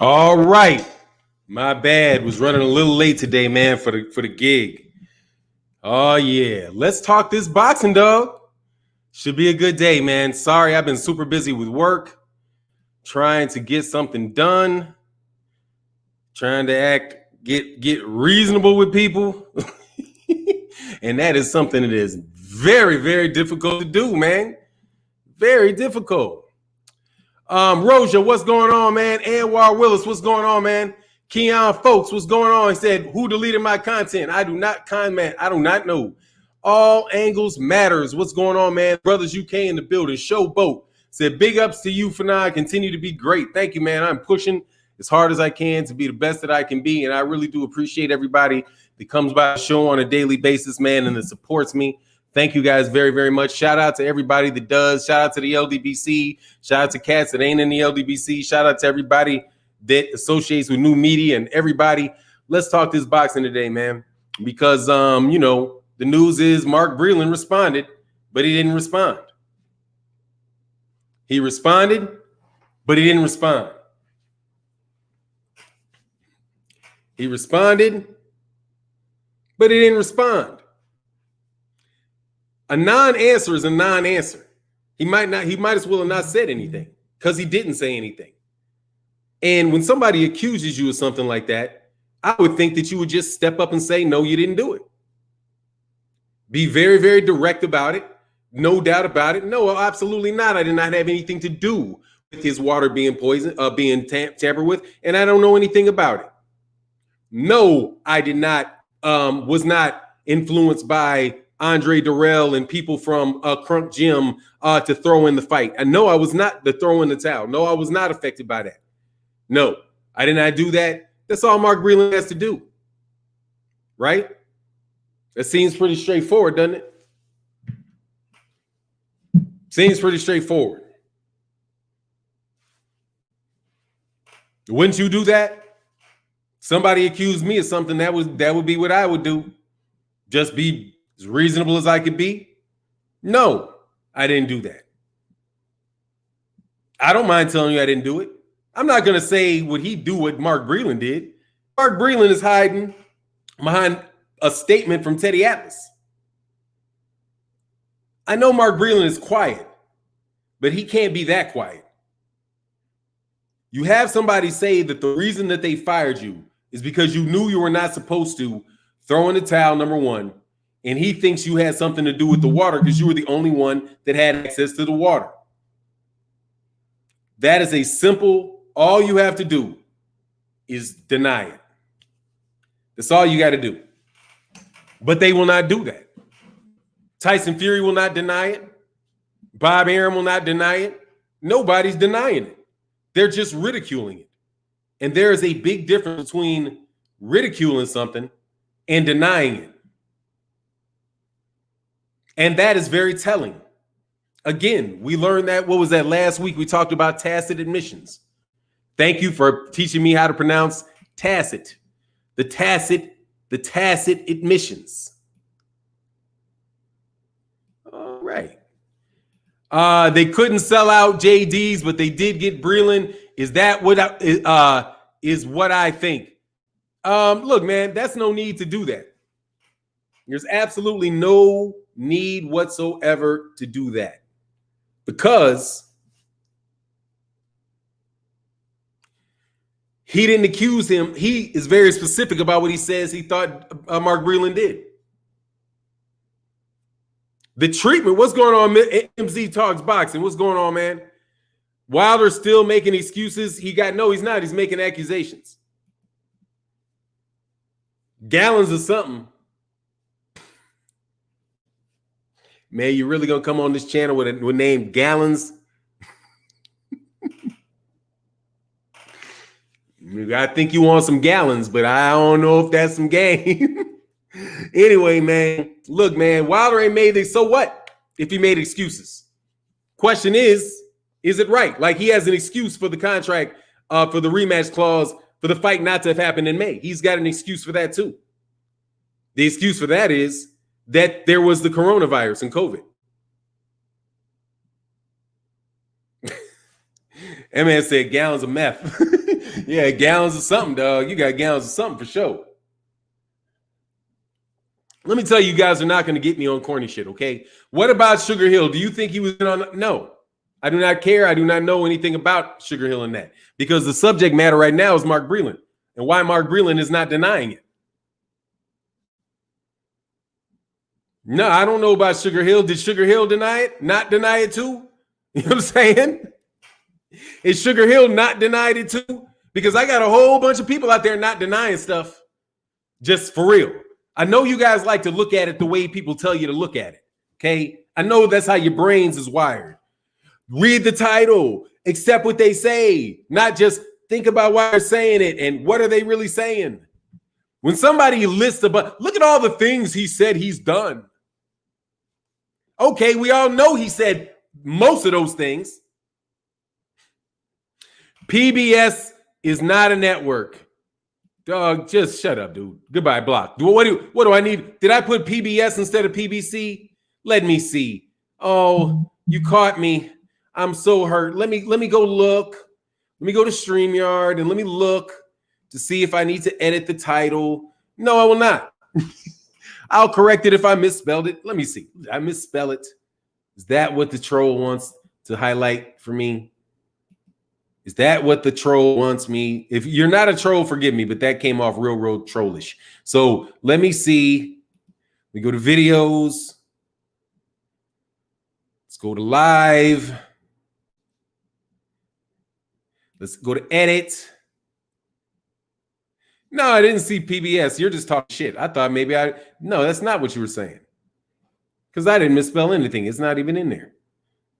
All right. My bad. Was running a little late today, man, for the gig. Oh yeah. Let's talk this boxing, dog. Should be a good day, man. Sorry, I've been super busy with work, trying to get something done, trying to get reasonable with people. And that is something that is very, very difficult to do, man. Very difficult. Roja, what's going on, man? Anwar Willis, what's going on, man? Keon Folks, what's going on? He said, who deleted my content? I do not comment. I do not know. All angles matters. What's going on, man? Brothers UK in the building. Showboat said, big ups to you, Fannon. Continue to be great. Thank you, man. I'm pushing as hard as I can to be the best that I can be. And I really do appreciate everybody that comes by the show on a daily basis, man, and that supports me. Thank you guys very, very much. Shout out to everybody that does. Shout out to the LDBC. Shout out to cats that ain't in the LDBC. Shout out to everybody that associates with new media and everybody. Let's talk this boxing today, man, because, the news is Mark Breland responded, but he didn't respond. He responded, but he didn't respond. He responded, but he didn't respond. A non-answer is a non-answer. He might as well have not said anything because he didn't say anything. And when somebody accuses you of something like that, I would think that you would just step up and say, no, you didn't do it. Be very, very direct about it. No doubt about it. No, absolutely not. I did not have anything to do with his water being poisoned, being tampered with, and I don't know anything about it. No, I did not, was not influenced by Andre Durrell and people from Crunk Gym to throw in the fight. And no, I was not the throw in the towel. No, I was not affected by that. No, I did not do that. That's all Mark Breland has to do. Right? That seems pretty straightforward, doesn't it? Seems pretty straightforward. Wouldn't you do that? Somebody accused me of something, that would be what I would do. Just be as reasonable as I could be. No, I didn't do that. I don't mind telling you I didn't do it. I'm not going to say would he do what Mark Breland did. Mark Breland is hiding behind a statement from Teddy Atlas. I know Mark Breland is quiet, but he can't be that quiet. You have somebody say that the reason that they fired you is because you knew you were not supposed to throw in the towel, number one, and he thinks you had something to do with the water because you were the only one that had access to the water. That is a simple, all you have to do is deny it. That's all you got to do. But they will not do that. Tyson Fury will not deny it. Bob Arum will not deny it. Nobody's denying it. They're just ridiculing it. And there is a big difference between ridiculing something and denying it. And that is very telling. Again, we learned that, what was that last week? We talked about tacit admissions. Thank you for teaching me how to pronounce tacit. The tacit admissions. All right. They couldn't sell out JD's, but they did get Breland. Is that what I think? Look, man, that's no need to do that. There's absolutely no need whatsoever to do that because he didn't accuse him. He is very specific about what he says he thought Mark Breland did. The treatment, what's going on? MZ Talks Boxing. What's going on, man? Wilder's still making excuses. He's not. He's making accusations. Gallons of something. Man, you really gonna come on this channel with a name Gallons? I think you want some gallons, but I don't know if that's some game. Anyway, man, look, man, Wilder ain't made it. So what if he made excuses? Question is it right? Like, he has an excuse for the contract, for the rematch clause, for the fight not to have happened in May. He's got an excuse for that too. The excuse for that is that there was the coronavirus and COVID. That man said gallons of meth. Yeah, gallons of something, dog. You got gallons of something for sure. Let me tell you, you guys are not going to get me on corny shit, okay? What about Sugar Hill? Do you think he was on? No. I do not care. I do not know anything about Sugar Hill in that because the subject matter right now is Mark Breland and why Mark Breland is not denying it. No, I don't know about Sugar Hill. Did Sugar Hill deny it? Not deny it too? You know what I'm saying? Is Sugar Hill not denied it too? Because I got a whole bunch of people out there not denying stuff. Just for real. I know you guys like to look at it the way people tell you to look at it. Okay. I know that's how your brains is wired. Read the title, accept what they say, not just think about why they're saying it and what are they really saying. When somebody lists about, look at all the things he said he's done. Okay, we all know he said most of those things. PBS is not a network. Dog, just shut up, dude. Goodbye, block. What do I need? Did I put PBS instead of PBC? Let me see. Oh, you caught me. I'm so hurt. Let me go look. Let me go to StreamYard and let me look to see if I need to edit the title. No, I will not. I'll correct it if I misspelled it. Let me see. Did I misspell it? Is that what the troll wants to highlight for me? Is that what the troll wants me? If you're not a troll, forgive me, but that came off real trollish. So let me see. We go to videos. Let's go to live. Let's go to edit. No, I didn't see PBS. You're just talking shit. I thought maybe no, that's not what you were saying. Because I didn't misspell anything. It's not even in there.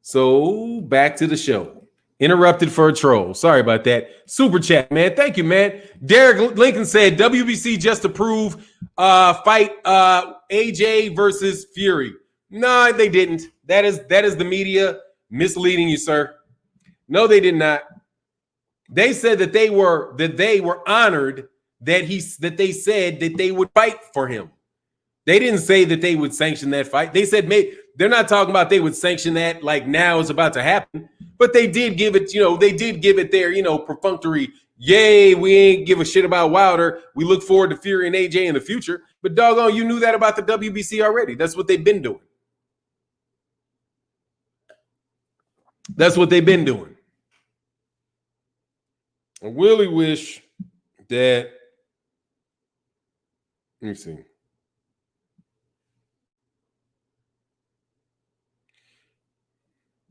So back to the show. Interrupted for a troll. Sorry about that. Super chat, man. Thank you, man. Derek Lincoln said WBC just approved fight AJ versus Fury. No, they didn't. That is the media misleading you, sir. No, they did not. They said that they were honored that they said that they would fight for him. They didn't say that they would sanction that fight. They said they're not talking about they would sanction that like now it's about to happen. But they did give it, they did give it their, perfunctory, yay, we ain't give a shit about Wilder. We look forward to Fury and AJ in the future. But doggone, you knew that about the WBC already. That's what they've been doing. That's what they've been doing. I really wish that, let me see. Let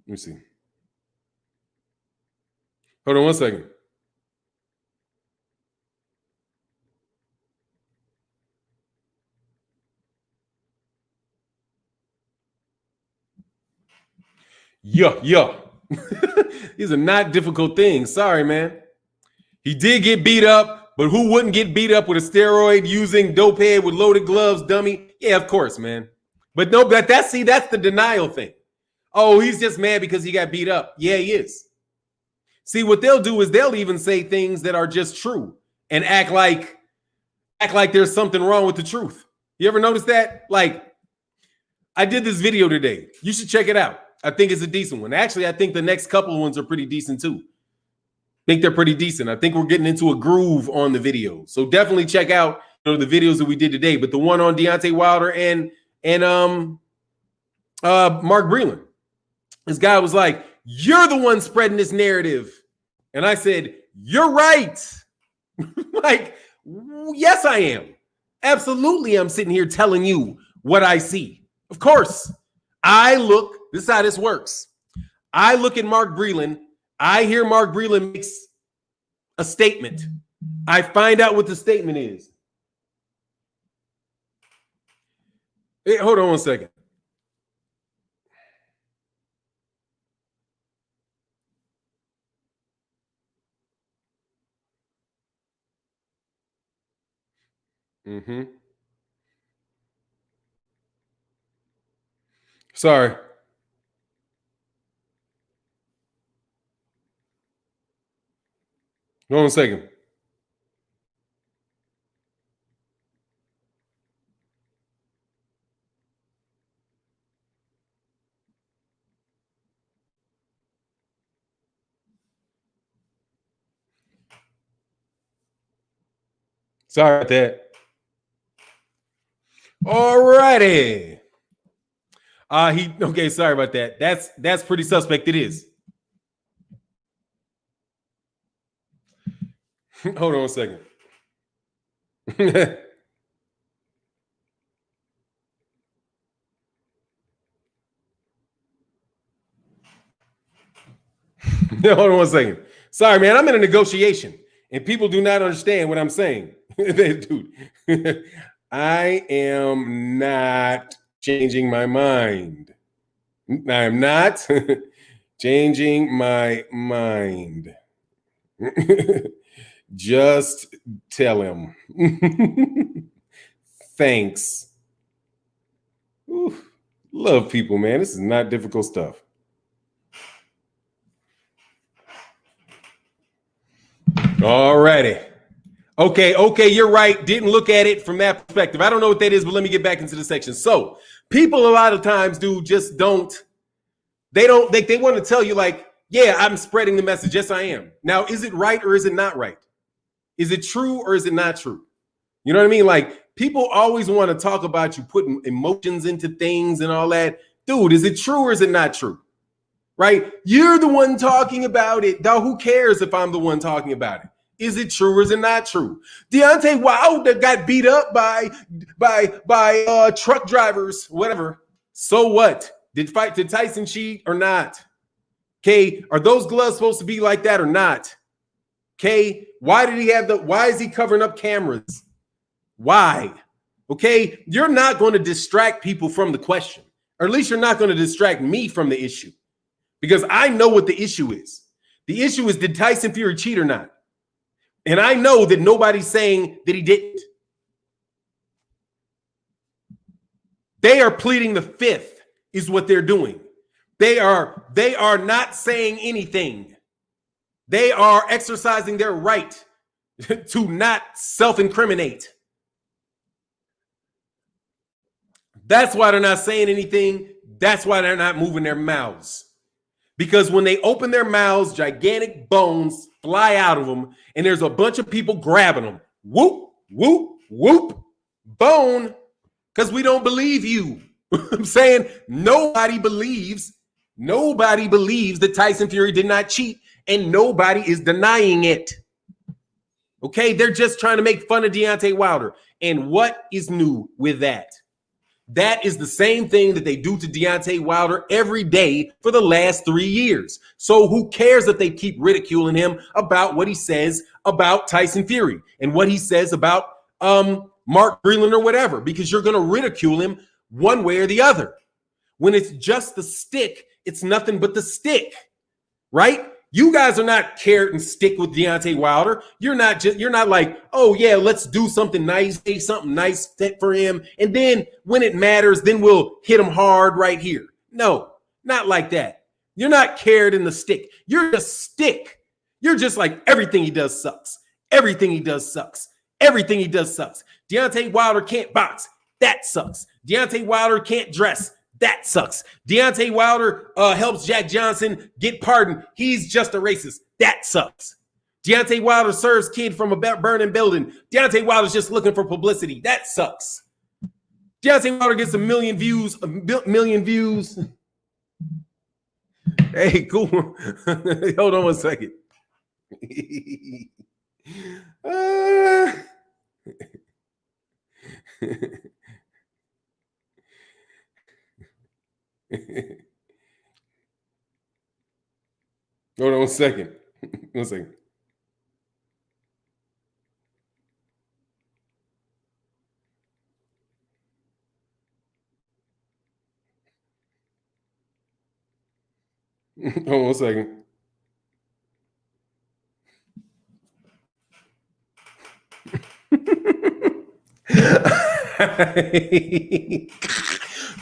me see. Hold on one second. Yeah. These are not difficult things. Sorry, man. He did get beat up, but who wouldn't get beat up with a steroid using dope head with loaded gloves, dummy? Yeah, of course, man. But no, that's the denial thing. Oh, he's just mad because he got beat up. Yeah, he is. See, what they'll do is they'll even say things that are just true and act like there's something wrong with the truth. You ever notice that? Like, I did this video today. You should check it out. I think it's a decent one. Actually, I think the next couple ones are pretty decent too. I think they're pretty decent. I think we're getting into a groove on the video. So definitely check out the videos that we did today. But the one on Deontay Wilder and Mark Breland. This guy was like, you're the one spreading this narrative. And I said, you're right. Like, yes, I am. Absolutely, I'm sitting here telling you what I see. Of course, this is how this works. I look at Mark Breland. I hear Mark Breland makes a statement. I find out what the statement is. Hey, hold on one second. Sorry. Hold on a second. Sorry about that. Alrighty. Okay, sorry about that. That's pretty suspect. It is. Hold on a second. Hold on one second. Sorry, man. I'm in a negotiation, and people do not understand what I'm saying. Dude, I am not changing my mind. I am not changing my mind. Just tell him. Thanks. Ooh, love people, man. This is not difficult stuff. All righty. Okay, you're right. Didn't look at it from that perspective. I don't know what that is, but let me get back into the section. So people a lot of times just don't, they want to tell you like, yeah, I'm spreading the message. Yes, I am. Now, is it right or is it not right? Is it true or is it not true? You know what I mean? Like people always want to talk about you putting emotions into things and all that. Dude, is it true or is it not true? Right? You're the one talking about it. Dog, who cares if I'm the one talking about it? Is it true or is it not true? Deontay Wilder got beat up by truck drivers, whatever. So what? Did Tyson cheat or not? Okay, are those gloves supposed to be like that or not? Okay, why is he covering up cameras? Why? Okay, you're not going to distract people from the question, or at least you're not going to distract me from the issue, because I know what the issue is. The issue is, did Tyson Fury cheat or not? And I know that nobody's saying that he didn't. They are pleading the fifth is what they're doing. They are not saying anything. They are exercising their right to not self-incriminate. That's why they're not saying anything. That's why they're not moving their mouths. Because when they open their mouths, gigantic bones fly out of them, and there's a bunch of people grabbing them. Whoop, whoop, whoop, bone, because we don't believe you. I'm saying nobody believes that Tyson Fury did not cheat, and nobody is denying it. Okay, they're just trying to make fun of Deontay Wilder. And what is new with that? That is the same thing that they do to Deontay Wilder every day for the last 3 years. So who cares if they keep ridiculing him about what he says about Tyson Fury and what he says about Mark Breland or whatever, because you're going to ridicule him one way or the other. When it's just the stick, it's nothing but the stick, right? You guys are not carrot and stick with Deontay Wilder. You're not like, oh yeah, let's do something nice, say something nice for him, and then when it matters, then we'll hit him hard right here. No, not like that. You're not carrot and the stick. You're just stick. You're just like, everything he does sucks. Everything he does sucks. Everything he does sucks. Deontay Wilder can't box. That sucks. Deontay Wilder can't dress. That sucks. Deontay Wilder helps Jack Johnson get pardoned. He's just a racist. That sucks. Deontay Wilder serves kid from a burning building. Deontay Wilder's just looking for publicity. That sucks. Deontay Wilder gets a million views. Hey, cool. Hold on one second. Hold on 1 second. 1 second. Hold on 1 second.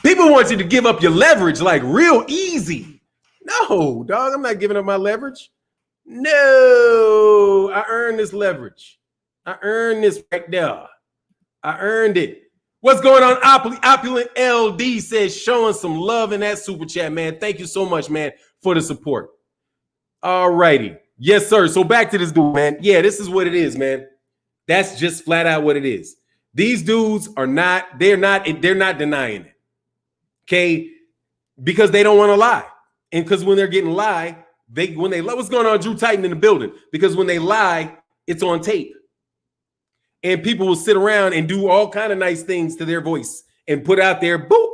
People want you to give up your leverage like real easy. No, dog, I'm not giving up my leverage. No, I earned this leverage. I earned this right there. I earned it. What's going on? Opulent LD says showing some love in that super chat, man. Thank you so much, man, for the support. All righty. Yes, sir. So back to this dude, man. Yeah, this is what it is, man. That's just flat out what it is. These dudes are not, they're not denying it. Okay? Because they don't want to lie. And because when they're getting lie, what's going on, Drew Titan in the building? Because when they lie, it's on tape. And people will sit around and do all kind of nice things to their voice and put out there, boop,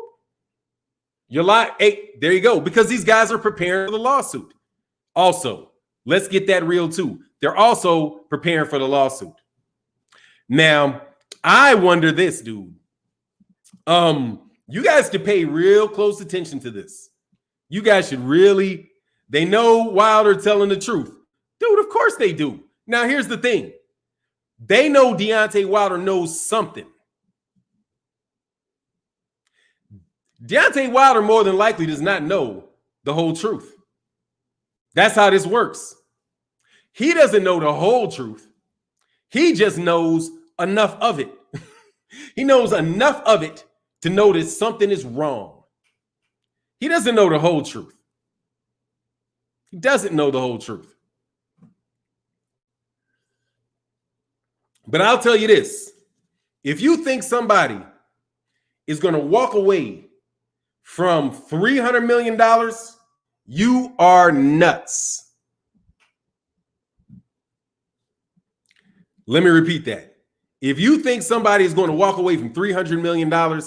you're lying. Hey, there you go. Because these guys are preparing for the lawsuit. Also, let's get that real too. They're also preparing for the lawsuit. Now, I wonder this, dude. You guys should pay real close attention to this. You guys should really, they know Wilder telling the truth. Dude, of course they do. Now, here's the thing. They know Deontay Wilder knows something. Deontay Wilder more than likely does not know the whole truth. That's how this works. He doesn't know the whole truth. He just knows enough of it. He knows enough of it to notice something is wrong. He doesn't know the whole truth. He doesn't know the whole truth. But I'll tell you this. If you think somebody is going to walk away from $300 million, you are nuts. Let me repeat that. If you think somebody is going to walk away from $300 million,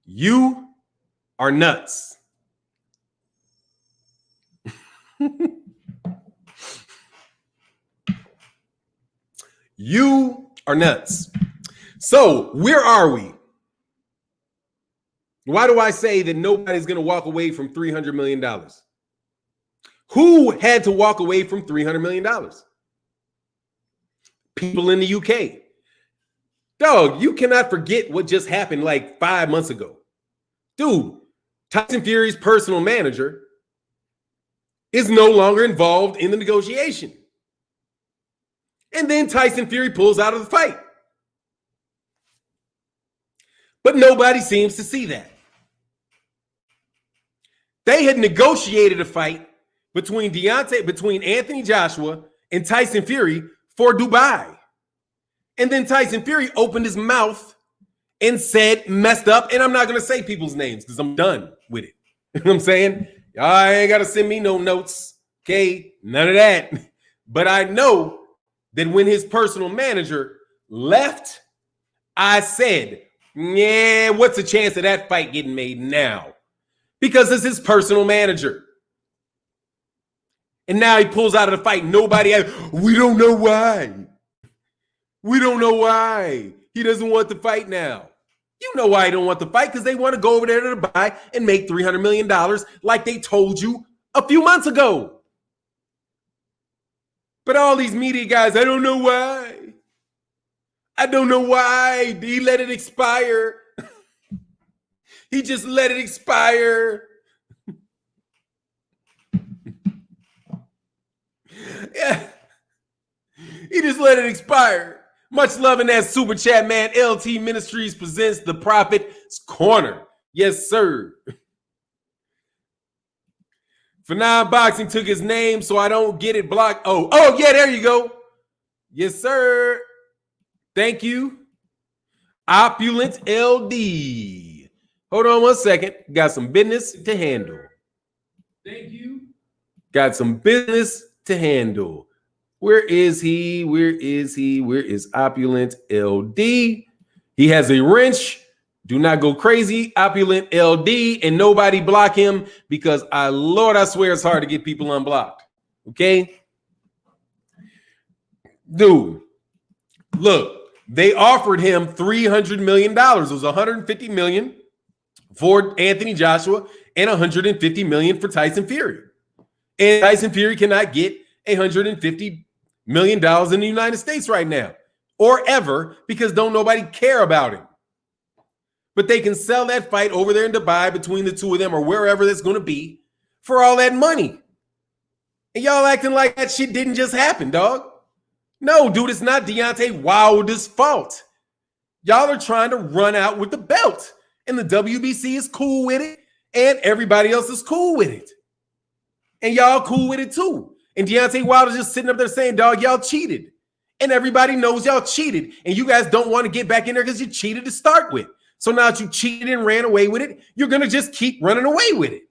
you are nuts. You are nuts. So where are we? Why do I say that nobody's going to walk away from $300 million? Who had to walk away from $300 million? People in the UK. Dog, you cannot forget what just happened like 5 months ago. Dude, Tyson Fury's personal manager is no longer involved in the negotiation. And then Tyson Fury pulls out of the fight. But nobody seems to see that. They had negotiated a fight between Anthony Joshua and Tyson Fury for Dubai. And then Tyson Fury opened his mouth and said, messed up. And I'm not going to say people's names because I'm done with it. You know what I'm saying? I ain't got to send me no notes. Okay? None of that. But I know that when his personal manager left, I said, yeah, what's the chance of that fight getting made now? Because it's his personal manager. And now he pulls out of the fight. We don't know why. We don't know why. He doesn't want the fight now. You know why he don't want the fight, because they want to go over there to Dubai and make $300 million like they told you a few months ago. But all these media guys, I don't know why. I don't know why. He let it expire. He just let it expire. Yeah. He just let it expire. Much love in that super chat, man. LT Ministries presents The Prophet's Corner. Yes, sir. Fannon Boxing took his name, so I don't get it blocked. Oh, yeah, there you go. Yes, sir. Thank you. Opulent LD. Hold on 1 second. Got some business to handle. Thank you. Got some business to handle. Where is he? Where is he? Where is Opulent LD? He has a wrench. Do not go crazy, Opulent LD, and nobody block him because Lord, I swear it's hard to get people unblocked. Okay? Dude, look, they offered him $300 million. It was $150 million for Anthony Joshua and $150 million for Tyson Fury. And Tyson Fury cannot get $150 million in the United States right now or ever because don't nobody care about him. But they can sell that fight over there in Dubai between the two of them or wherever that's going to be for all that money. And y'all acting like that shit didn't just happen, dog. No, dude, it's not Deontay Wilder's fault. Y'all are trying to run out with the belt. And the WBC is cool with it. And everybody else is cool with it. And y'all cool with it too. And Deontay Wilder's just sitting up there saying, dog, y'all cheated. And everybody knows y'all cheated. And you guys don't want to get back in there because you cheated to start with. So now that you cheated and ran away with it, you're going to just keep running away with it.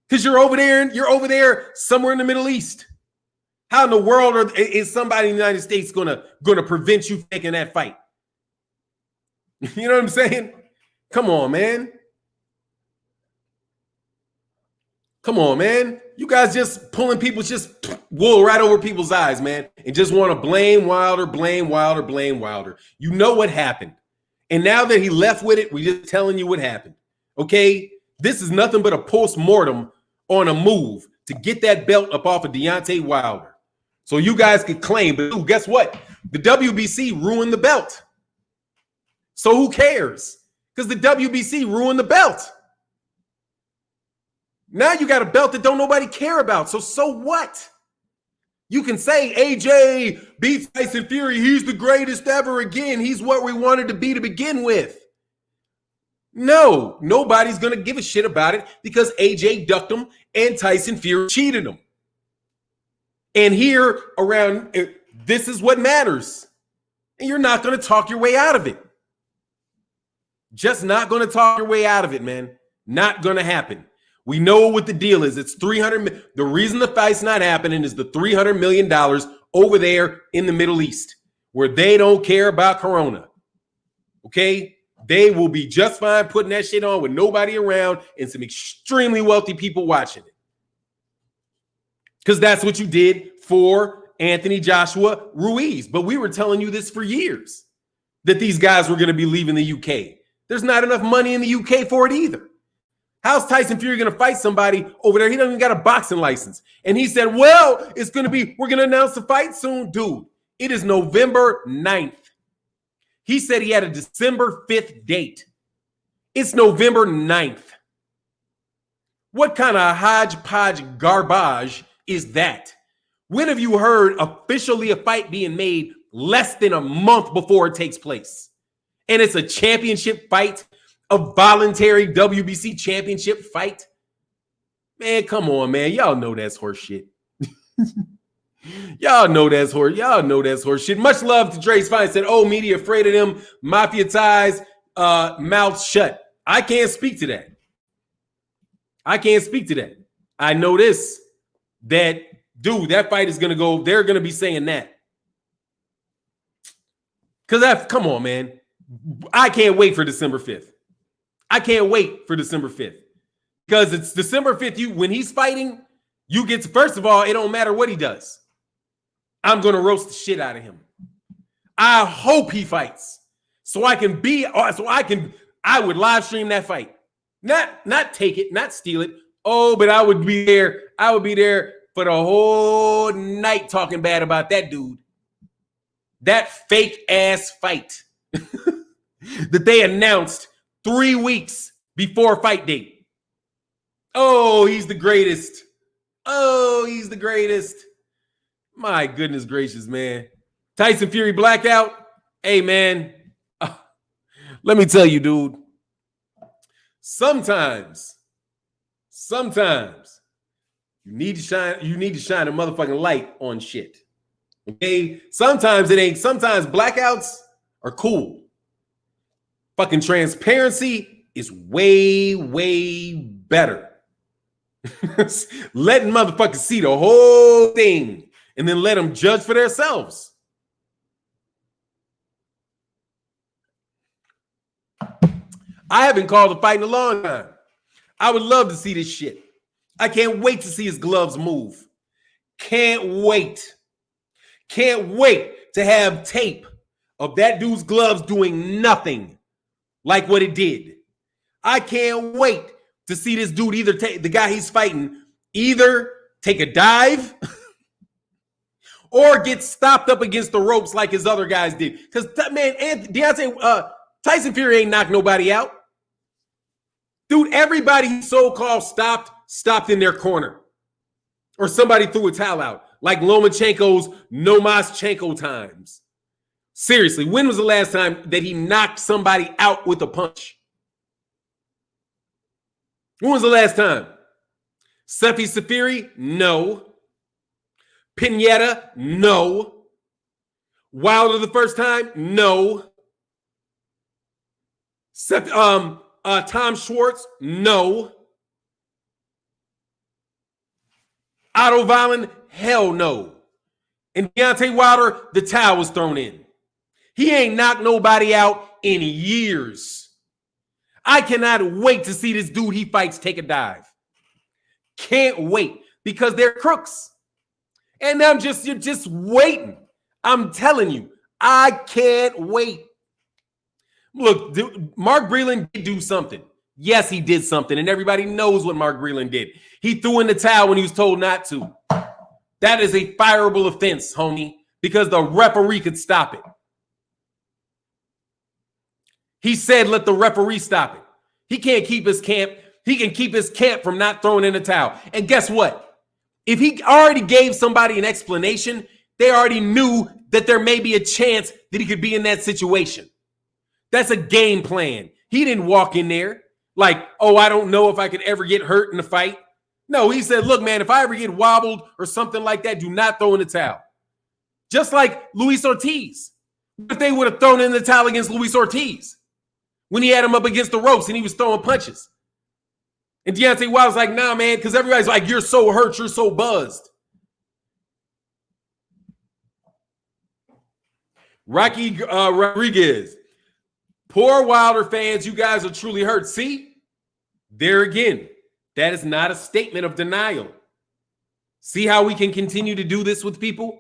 Because you're over there somewhere in the Middle East. How in the world is somebody in the United States gonna prevent you from taking that fight? You know what I'm saying? Come on, man. Come on, man. You guys just pulling people's just wool right over people's eyes, man, and just want to blame Wilder, blame Wilder, blame Wilder. You know what happened. And now that he left with it, we're just telling you what happened. Okay? This is nothing but a post-mortem on a move to get that belt up off of Deontay Wilder. So you guys could claim, but guess what? The WBC ruined the belt. So who cares? Because the WBC ruined the belt. Now you got a belt that don't nobody care about. So what? You can say AJ beats Tyson Fury. He's the greatest ever again. He's what we wanted to be to begin with. No, nobody's going to give a shit about it because AJ ducked him and Tyson Fury cheated him. And here around, this is what matters. And you're not going to talk your way out of it. Just not going to talk your way out of it, man. Not going to happen. We know what the deal is. It's $300. The reason the fight's not happening is the $300 million over there in the Middle East, where they don't care about Corona. Okay? They will be just fine putting that shit on with nobody around and some extremely wealthy people watching it. Because that's what you did for Anthony Joshua Ruiz. But we were telling you this for years, that these guys were going to be leaving the UK. There's not enough money in the UK for it either. How's Tyson Fury going to fight somebody over there? He doesn't even got a boxing license. And he said, well, we're going to announce the fight soon. Dude, it is November 9th. He said he had a December 5th date. It's November 9th. What kind of hodgepodge garbage is that? When have you heard officially a fight being made less than a month before it takes place? And it's a championship fight, a voluntary WBC championship fight? Man, come on, man. Y'all know that's horse shit. Y'all know that's horse shit. Much love to Dre's Fine. Said, oh, media afraid of them. Mafia ties, mouth shut. I can't speak to that. I know this. That, dude, that fight is going to go, they're going to be saying that. Because come on, man. I can't wait for December 5th. Because it's December 5th. When he's fighting, you get to, first of all, it don't matter what he does. I'm going to roast the shit out of him. I hope he fights. I would live stream that fight. Not take it, not steal it. Oh, but I would be there. I would be there for the whole night talking bad about that dude. That fake ass fight that they announced 3 weeks before fight date. Oh, he's the greatest. My goodness gracious, man. Tyson Fury blackout. Hey, man. Let me tell you, dude. Sometimes you need to shine a motherfucking light on shit. Okay? Sometimes blackouts are cool. Fucking transparency is way, way better. Letting motherfuckers see the whole thing and then let them judge for themselves. I haven't called a fight in a long time. I would love to see this shit. I can't wait to see his gloves move. Can't wait to have tape of that dude's gloves doing nothing like what it did. I can't wait to see this dude either the guy he's fighting either take a dive or get stopped up against the ropes like his other guys did. Because, man, Tyson Fury ain't knocked nobody out. Dude, everybody he so-called stopped in their corner. Or somebody threw a towel out. Like Lomachenko's Nomaschenko times. Seriously, when was the last time that he knocked somebody out with a punch? When was the last time? Sefi Safiri? No. Pineda? No. Wilder the first time? No. Tom Schwartz? No. Otto Wallin? Hell no. And Deontay Wilder, the towel was thrown in. He ain't knocked nobody out in years. I cannot wait to see this dude he fights take a dive. Can't wait because they're crooks. And you're just waiting. I'm telling you, I can't wait. Look, Mark Breland did do something. Yes, he did something, and everybody knows what Mark Breland did. He threw in the towel when he was told not to. That is a fireable offense, homie, because the referee could stop it. He said, let the referee stop it. He can't keep his camp. He can keep his camp from not throwing in the towel. And guess what? If he already gave somebody an explanation, they already knew that there may be a chance that he could be in that situation. That's a game plan. He didn't walk in there like, oh, I don't know if I could ever get hurt in the fight. No, he said, look, man, if I ever get wobbled or something like that, do not throw in the towel. Just like Luis Ortiz. What if they would have thrown in the towel against Luis Ortiz when he had him up against the ropes and he was throwing punches? And Deontay Wilder's like, nah, man, because everybody's like, you're so hurt, you're so buzzed. Rocky Rodriguez. Poor Wilder fans, you guys are truly hurt. See? There again. That is not a statement of denial. See how we can continue to do this with people?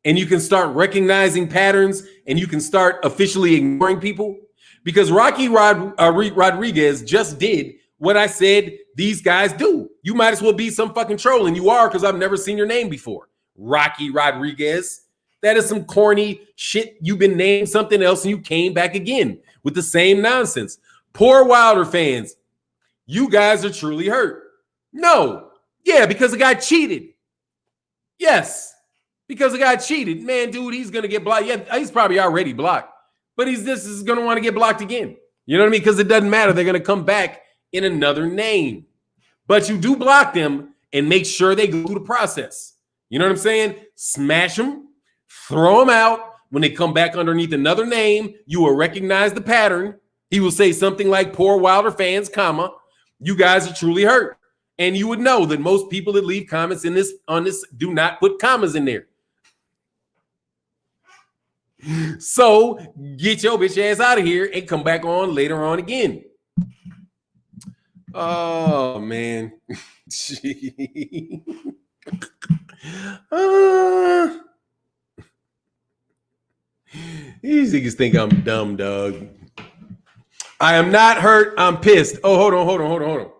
And you can start recognizing patterns and you can start officially ignoring people? Because Rocky Rodriguez just did what I said these guys do. You might as well be some fucking troll, and you are because I've never seen your name before. Rocky Rodriguez. That is some corny shit. You've been named something else and you came back again with the same nonsense. Poor Wilder fans. You guys are truly hurt. No. Yeah, because the guy cheated. Yes. Because the guy cheated. Man, dude, he's going to get blocked. Yeah, he's probably already blocked. But this is going to want to get blocked again. You know what I mean? Because it doesn't matter. They're going to come back in another name. But you do block them and make sure they go through the process. You know what I'm saying? Smash them. Throw them out. When they come back underneath another name, you will recognize the pattern. He will say something like, poor Wilder fans, comma, you guys are truly hurt. And you would know that most people that leave comments on this do not put commas in there. So get your bitch ass out of here and come back on later on again. Oh, man. These niggas think I'm dumb, dog. I am not hurt. I'm pissed. Oh, hold on.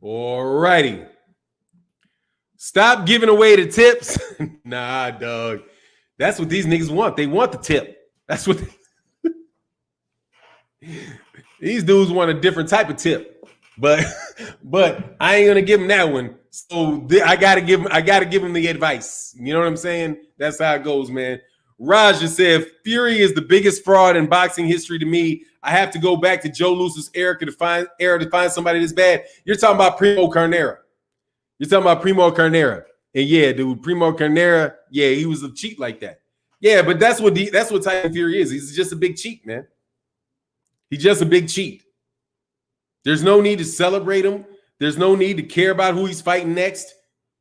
All righty. Stop giving away the tips. Nah, dog. That's what these niggas want. They want the tip. That's what these dudes want, a different type of tip. But I ain't gonna give them that one. So I gotta give them the advice. You know what I'm saying? That's how it goes, man. Raj just said Fury is the biggest fraud in boxing history to me. I have to go back to Joe Louis's era to find somebody this bad. You're talking about Primo Carnera. And yeah, dude, Primo Carnera, yeah, he was a cheat like that. Yeah, but that's what Tyson Fury is. He's just a big cheat, man. He's just a big cheat. There's no need to celebrate him. There's no need to care about who he's fighting next.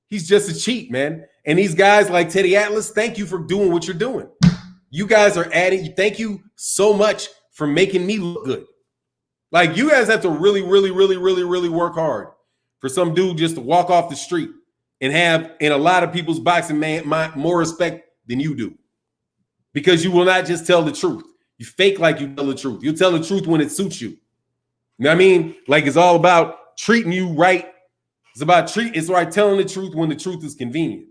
He's just a cheat, man. And these guys like Teddy Atlas, thank you for doing what you're doing. You guys are adding. Thank you so much for making me look good. Like, you guys have to really, really, really, really, really work hard for some dude just to walk off the street and have, in a lot of people's boxing more respect than you do. Because you will not just tell the truth. You fake like you tell the truth. You tell the truth when it suits you. You know what I mean? Like, it's all about treating you right. It's about telling the truth when the truth is convenient.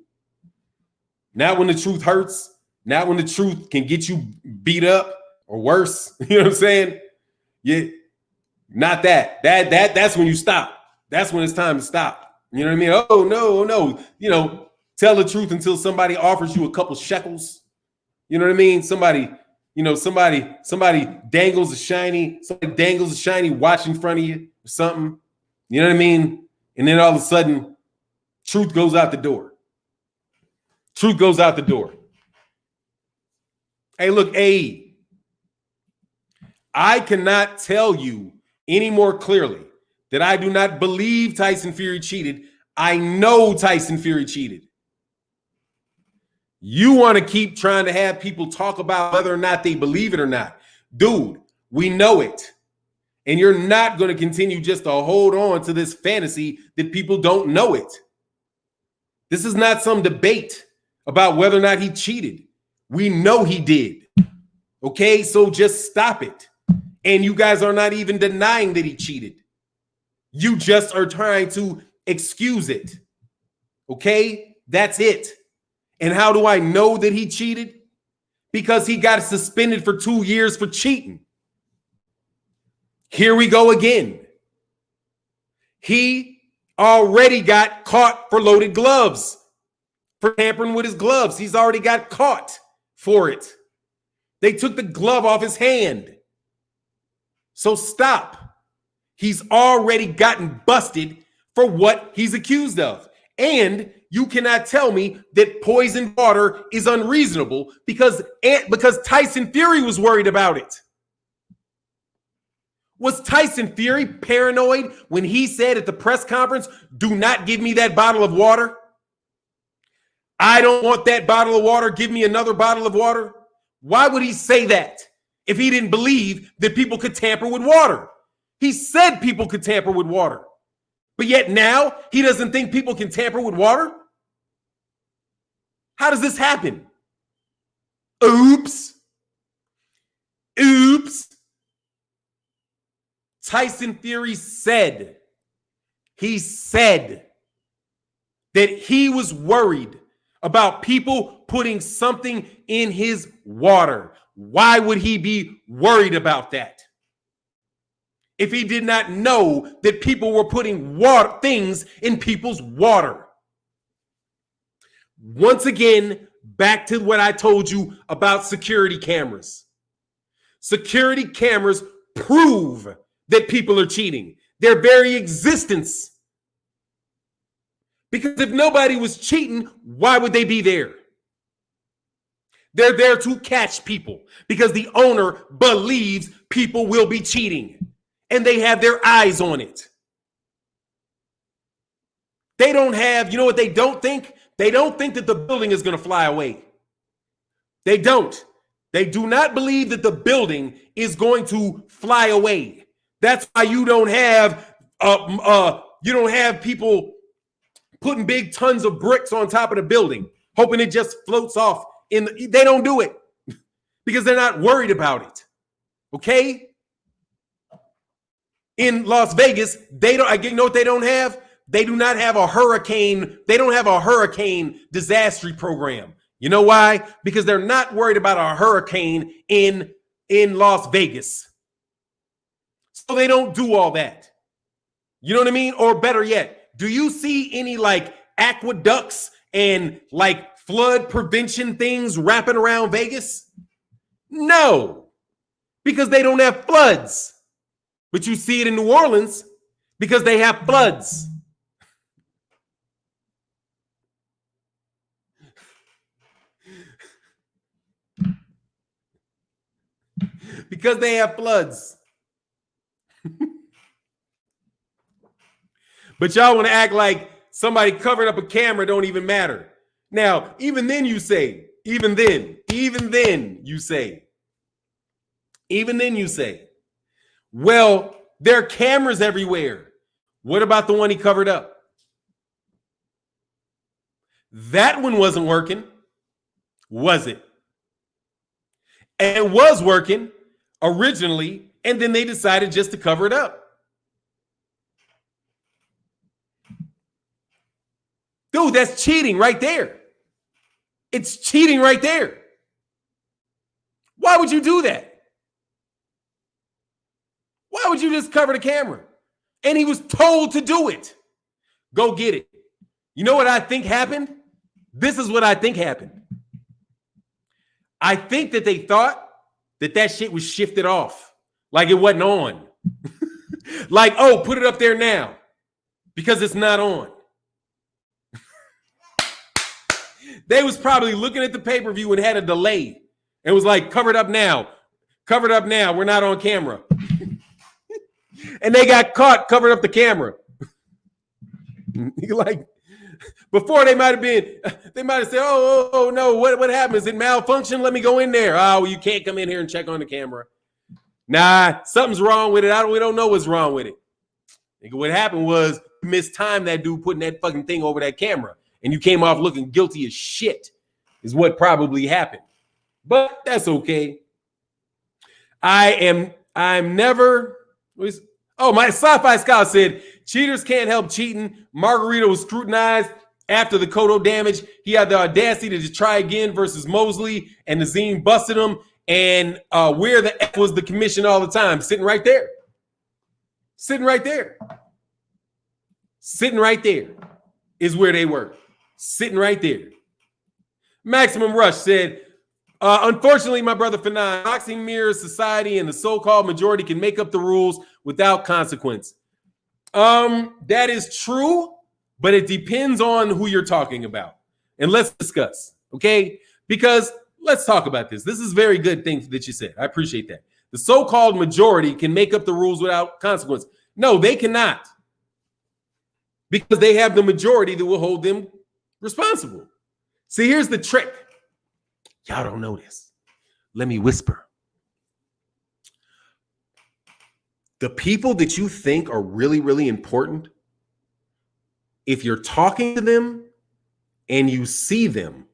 Not when the truth hurts. Not when the truth can get you beat up or worse. You know what I'm saying? Yeah. Not that. That's when you stop. That's when it's time to stop. You know what I mean? Oh no, oh no. You know, tell the truth until somebody offers you a couple shekels. You know what I mean? Somebody dangles a shiny watch in front of you or something. You know what I mean? And then all of a sudden, truth goes out the door. Truth goes out the door. Hey, look, I cannot tell you any more clearly that I do not believe Tyson Fury cheated. I know Tyson Fury cheated. You want to keep trying to have people talk about whether or not they believe it or not. Dude, we know it. And you're not going to continue just to hold on to this fantasy that people don't know it. This is not some debate about whether or not he cheated. We know he did. Okay, so just stop it. And you guys are not even denying that he cheated. You just are trying to excuse it. Okay, that's it. And how do I know that he cheated? Because he got suspended for 2 years for cheating. Here we go again. He already got caught for loaded gloves, for tampering with his gloves. He's already got caught for it. They took the glove off his hand. So stop. He's already gotten busted for what he's accused of. And you cannot tell me that poisoned water is unreasonable because Tyson Fury was worried about it. Was Tyson Fury paranoid when he said at the press conference, do not give me that bottle of water? I don't want that bottle of water. Give me another bottle of water. Why would he say that if he didn't believe that people could tamper with water? He said people could tamper with water. But yet now he doesn't think people can tamper with water? How does this happen? Oops. Tyson Fury said that he was worried about people putting something in his water. Why would he be worried about that? If he did not know that people were putting things in people's water. Once again, back to what I told you about security cameras. Security cameras prove that people are cheating. Their very existence. Because if nobody was cheating, why would they be there? They're there to catch people because the owner believes people will be cheating and they have their eyes on it. They don't have, you know what they don't think? They don't think that the building is going to fly away. They don't. They do not believe that the building is going to fly away. That's why you don't have people putting big tons of bricks on top of the building, hoping it just floats off. They don't do it because they're not worried about it. Okay? In Las Vegas, they don't. You know what they don't have? They do not have a hurricane. They don't have a hurricane disaster program. You know why? Because they're not worried about a hurricane in Las Vegas. So they don't do all that. You know what I mean? Or better yet, do you see any like aqueducts and like flood prevention things wrapping around Vegas? No, because they don't have floods. But you see it in New Orleans because they have floods. Because they have floods. But y'all want to act like somebody covered up a camera don't even matter. Now, even then you say, well, there are cameras everywhere. What about the one he covered up? That one wasn't working, was it? And it was working originally, and then they decided just to cover it up. Dude, that's cheating right there. It's cheating right there. Why would you do that? Why would you just cover the camera? And he was told to do it. Go get it. You know what I think happened? This is what I think happened. I think that they thought that shit was shifted off. Like it wasn't on. Like, oh, put it up there now. Because it's not on. They was probably looking at the pay-per-view and had a delay. And was like, cover it up now. Cover it up now. We're not on camera. And they got caught covering up the camera. Like, before they might have said, oh no, what happened? Is it malfunction? Let me go in there. Oh, well, you can't come in here and check on the camera. Nah, something's wrong with it. We don't know what's wrong with it. What happened was mistimed that dude putting that fucking thing over that camera. And you came off looking guilty as shit, is what probably happened. But that's okay. My sci-fi scout said, cheaters can't help cheating. Margarito was scrutinized after the Cotto damage. He had the audacity to just try again versus Mosley, and Nazim busted him. And where the F was the commission all the time? Sitting right there. Sitting right there. Sitting right there is where they were. Sitting right there. Maximum Rush said, unfortunately, my brother Fannon, boxing mirrors society, and the so-called majority can make up the rules without consequence. That is true, but it depends on who you're talking about. And let's discuss, okay? Because let's talk about this. This is a very good thing that you said. I appreciate that. The so-called majority can make up the rules without consequence. No, they cannot. Because they have the majority that will hold them responsible. See, here's the trick. Y'all don't know this. Let me whisper. The people that you think are really, really important, if you're talking to them and you see them,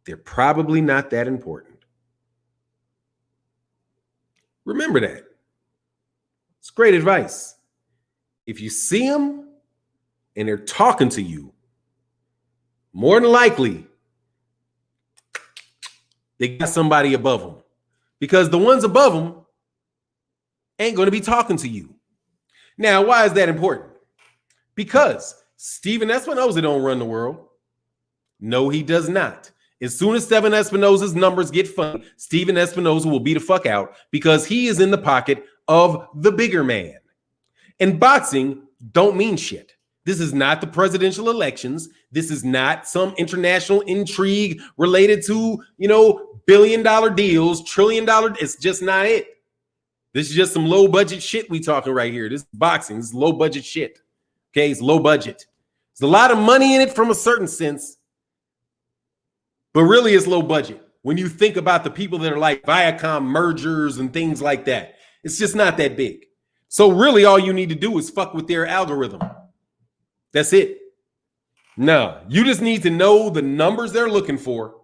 they're probably not that important. Remember that. It's great advice. If you see them and they're talking to you, more than likely, they got somebody above them. Because the ones above them ain't going to be talking to you. Now, why is that important? Because Stephen Espinoza don't run the world. No, he does not. As soon as Stephen Espinoza's numbers get funny, Stephen Espinoza will be the fuck out because he is in the pocket of the bigger man. And boxing don't mean shit. This is not the presidential elections. This is not some international intrigue related to, billion-dollar deals, trillion-dollar. It's just not it. This is just some low-budget shit we talking right here. This is boxing. This is low-budget shit. Okay, it's low budget. There's a lot of money in it from a certain sense, but really it's low budget. When you think about the people that are like Viacom mergers and things like that, it's just not that big. So really all you need to do is fuck with their algorithm. That's it. No, you just need to know the numbers they're looking for,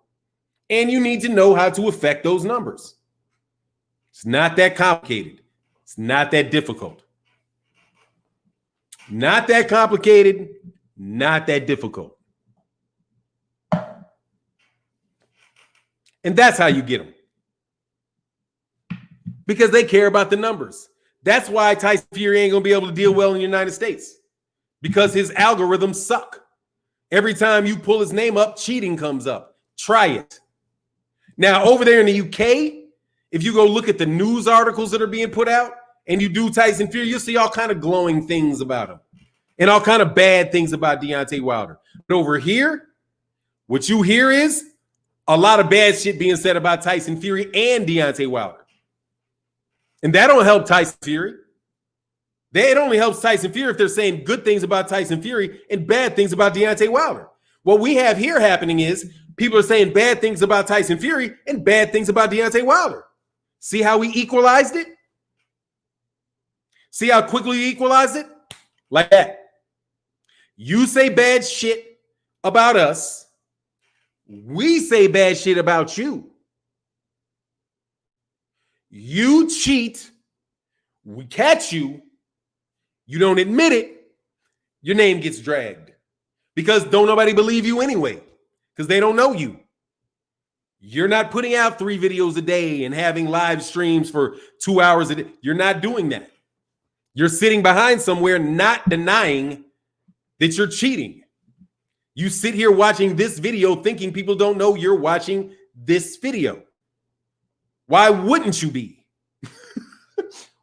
and you need to know how to affect those numbers. It's not that complicated. It's not that difficult. Not that complicated, not that difficult. And that's how you get them. Because they care about the numbers. That's why Tyson Fury ain't going to be able to deal well in the United States. Because his algorithms suck. Every time you pull his name up, cheating comes up. Try it. Now, over there in the UK, if you go look at the news articles that are being put out and you do Tyson Fury, you'll see all kind of glowing things about him and all kind of bad things about Deontay Wilder. But over here, what you hear is a lot of bad shit being said about Tyson Fury and Deontay Wilder. And that don't help Tyson Fury. It only helps Tyson Fury if they're saying good things about Tyson Fury and bad things about Deontay Wilder. What we have here happening is people are saying bad things about Tyson Fury and bad things about Deontay Wilder. See how we equalized it? See how quickly we equalized it? Like that. You say bad shit about us. We say bad shit about you. You cheat. We catch you. You don't admit it. Your name gets dragged. Because don't nobody believe you anyway. Because they don't know you. You're not putting out 3 videos a day and having live streams for 2 hours a day. You're not doing that. You're sitting behind somewhere not denying that you're cheating. You sit here watching this video thinking people don't know you're watching this video. Why wouldn't you be?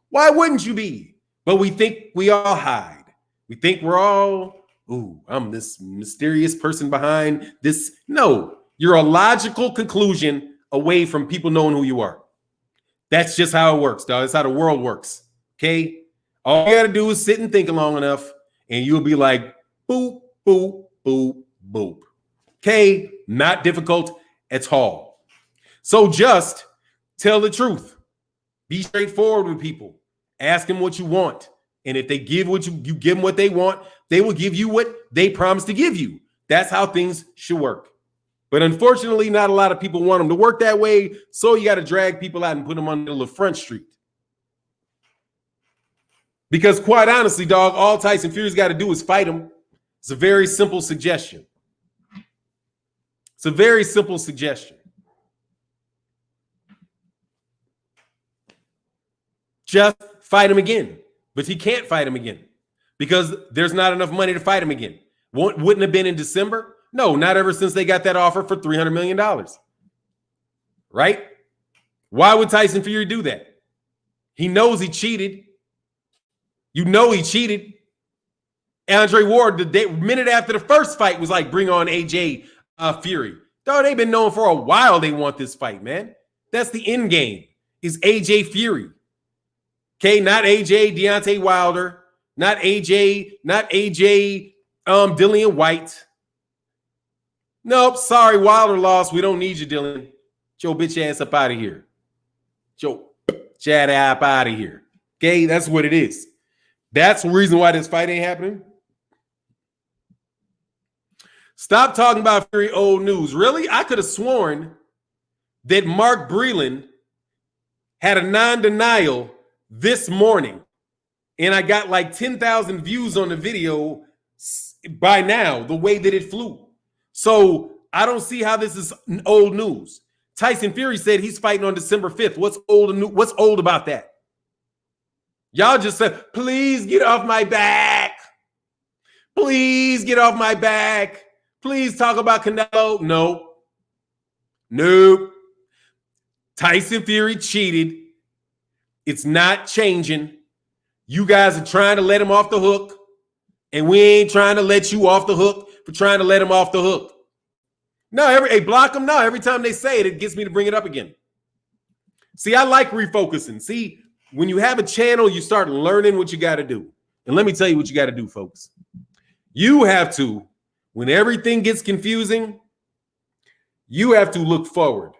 Why wouldn't you be? But we think we all hide. We think we're all, ooh, I'm this mysterious person behind this. No, you're a logical conclusion away from people knowing who you are. That's just how it works, dog. That's how the world works. Okay? All you got to do is sit and think long enough, and you'll be like, boop, boop, boop, boop. Okay? Not difficult at all. So just tell the truth. Be straightforward with people. Ask them what you want. And if they give what you give them what they want, they will give you what they promised to give you. That's how things should work. But unfortunately, not a lot of people want them to work that way. So you got to drag people out and put them on the middle of Front Street. Because quite honestly, dog, all Tyson Fury's got to do is fight him. It's a very simple suggestion. It's a very simple suggestion. Just fight him again. But he can't fight him again because there's not enough money to fight him again. Wouldn't have been in December? No, not ever since they got that offer for $300 million. Right? Why would Tyson Fury do that? He knows he cheated. You know he cheated. Andre Ward, the minute after the first fight, was like, bring on AJ Fury. Dog, they've been known for a while they want this fight, man. That's the end game, is AJ Fury. Okay, not AJ Deontay Wilder, not AJ Dillian White. Nope, sorry, Wilder lost. We don't need you, Dillian. Get your bitch ass up out of here. Get your chat app out of here. Okay, that's what it is. That's the reason why this fight ain't happening. Stop talking about Fury old news. Really? I could have sworn that Mark Breland had a non-denial this morning, and I got like 10,000 views on the video by now, the way that it flew. So I don't see how this is old news. Tyson Fury said he's fighting on December 5th. What's old about that? Y'all just said, please get off my back. Please get off my back. Please talk about Canelo. No. Nope. Tyson Fury cheated. It's not changing. You guys are trying to let him off the hook, and we ain't trying to let you off the hook for trying to let him off the hook. No, block him. No, every time they say it, it gets me to bring it up again. See, I like refocusing. See, when you have a channel, you start learning what you got to do. And let me tell you what you got to do, folks. You have to, when everything gets confusing, you have to look forward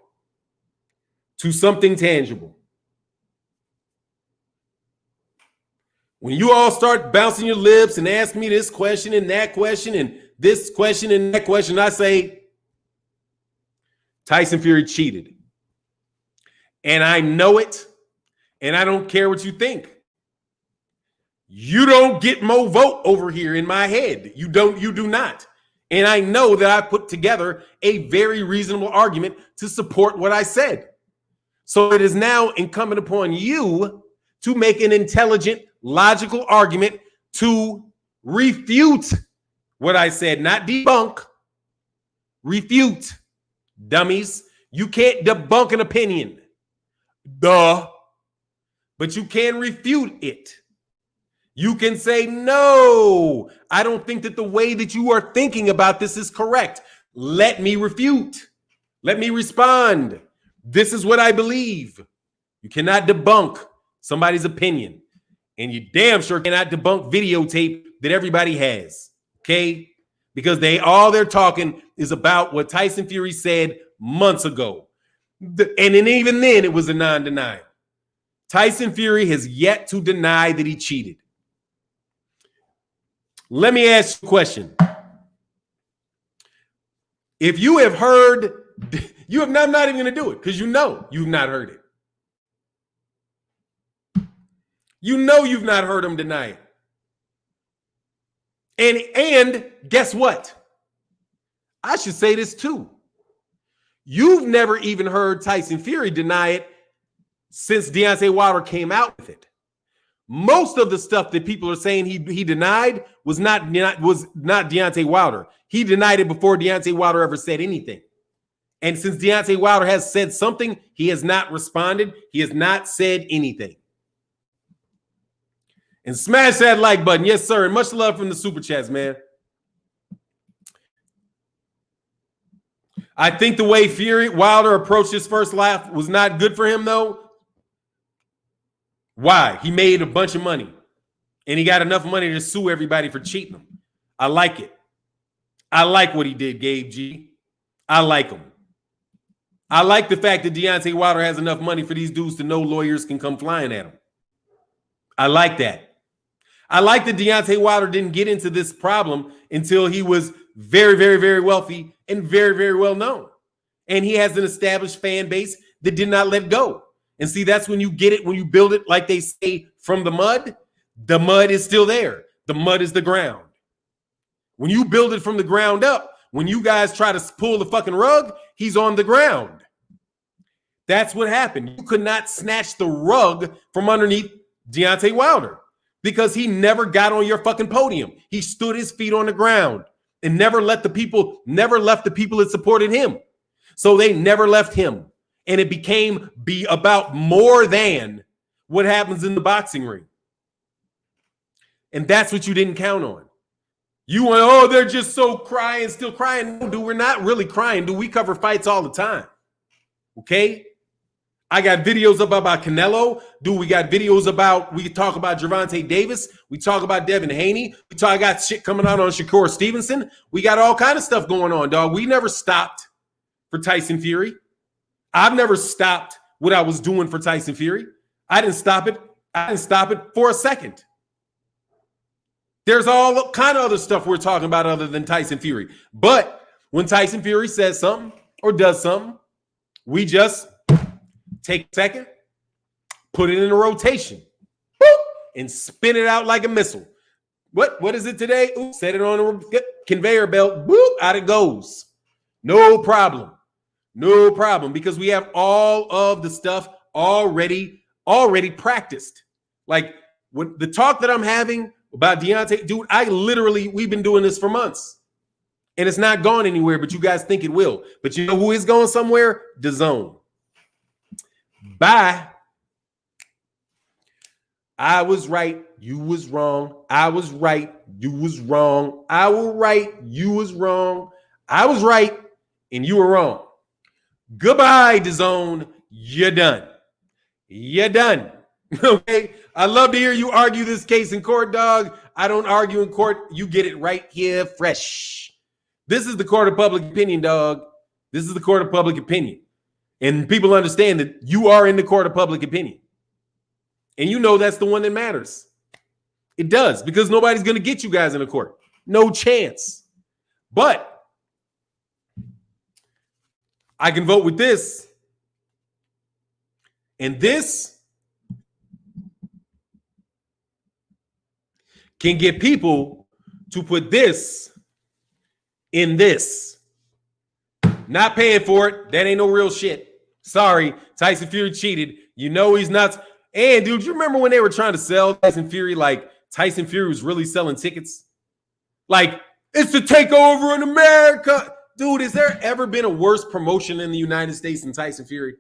to something tangible. When you all start bouncing your lips and ask me this question and that question and this question and that question, I say, Tyson Fury cheated. And I know it, and I don't care what you think. You don't get more vote over here in my head. You do not. And I know that I put together a very reasonable argument to support what I said. So it is now incumbent upon you to make an intelligent, logical argument to refute what I said, not debunk, refute. Dummies, you can't debunk an opinion. Duh. But you can refute it. You can say, no, I don't think that the way that you are thinking about this is correct. Let me refute. Let me respond. This is what I believe. You cannot debunk somebody's opinion. And you damn sure cannot debunk videotape that everybody has. Okay? Because all they're talking is about what Tyson Fury said months ago. And then even then, it was a non-denial. Tyson Fury has yet to deny that he cheated. Let me ask you a question. If you have heard, I'm not even going to do it because you know you've not heard it. You know you've not heard him deny it. And guess what? I should say this too. You've never even heard Tyson Fury deny it since Deontay Wilder came out with it. Most of the stuff that people are saying he denied was not Deontay Wilder. He denied it before Deontay Wilder ever said anything. And since Deontay Wilder has said something, he has not responded. He has not said anything. And smash that like button. Yes, sir. And much love from the super chats, man. I think the way Wilder approached his first laugh was not good for him, though. Why? He made a bunch of money. And he got enough money to sue everybody for cheating him. I like it. I like what he did, Gabe G. I like him. I like the fact that Deontay Wilder has enough money for these dudes to know lawyers can come flying at him. I like that. I like that Deontay Wilder didn't get into this problem until he was very, very, very wealthy and very, very well known. And he has an established fan base that did not let go. And see, that's when you get it, when you build it, like they say, from the mud is still there. The mud is the ground. When you build it from the ground up, when you guys try to pull the fucking rug, he's on the ground. That's what happened. You could not snatch the rug from underneath Deontay Wilder because he never got on your fucking podium. He stood his feet on the ground and never left the people that supported him. So they never left him. And it became about more than what happens in the boxing ring. And that's what you didn't count on. You went, oh, they're just so crying, still crying. No, dude, we're not really crying, dude. We cover fights all the time. Okay? I got videos up about Canelo. Dude, we got videos about, we talk about Gervonta Davis. We talk about Devin Haney. I got shit coming out on Shakur Stevenson. We got all kind of stuff going on, dog. We never stopped for Tyson Fury. I've never stopped what I was doing for Tyson Fury. I didn't stop it. I didn't stop it for a second. There's all kind of other stuff we're talking about other than Tyson Fury. But when Tyson Fury says something or does something, we just take a second, put it in a rotation, boop, and spin it out like a missile. What is it today? Ooh, set it on a conveyor belt. Boop, out it goes. No problem. No problem, because we have all of the stuff already practiced. Like when the talk that I'm having about Deontay, dude, we've been doing this for months. And it's not gone anywhere, but you guys think it will. But you know who is going somewhere? DAZN. Bye. I was right. You was wrong. I was right. You was wrong. I was right. You was wrong. I was right. And you were wrong. Goodbye, DAZN. You're done. You're done. Okay? I love to hear you argue this case in court, dog. I don't argue in court. You get it right here fresh. This is the court of public opinion, dog. This is the court of public opinion. And people understand that you are in the court of public opinion. And you know that's the one that matters. It does, because nobody's going to get you guys in the court. No chance. But I can vote with this. And this can get people to put this in this. Not paying for it. That ain't no real shit. Sorry, Tyson Fury cheated. You know he's not. And, dude, you remember when they were trying to sell Tyson Fury, like Tyson Fury was really selling tickets? Like, it's the takeover in America. Dude, has there ever been a worse promotion in the United States than Tyson Fury?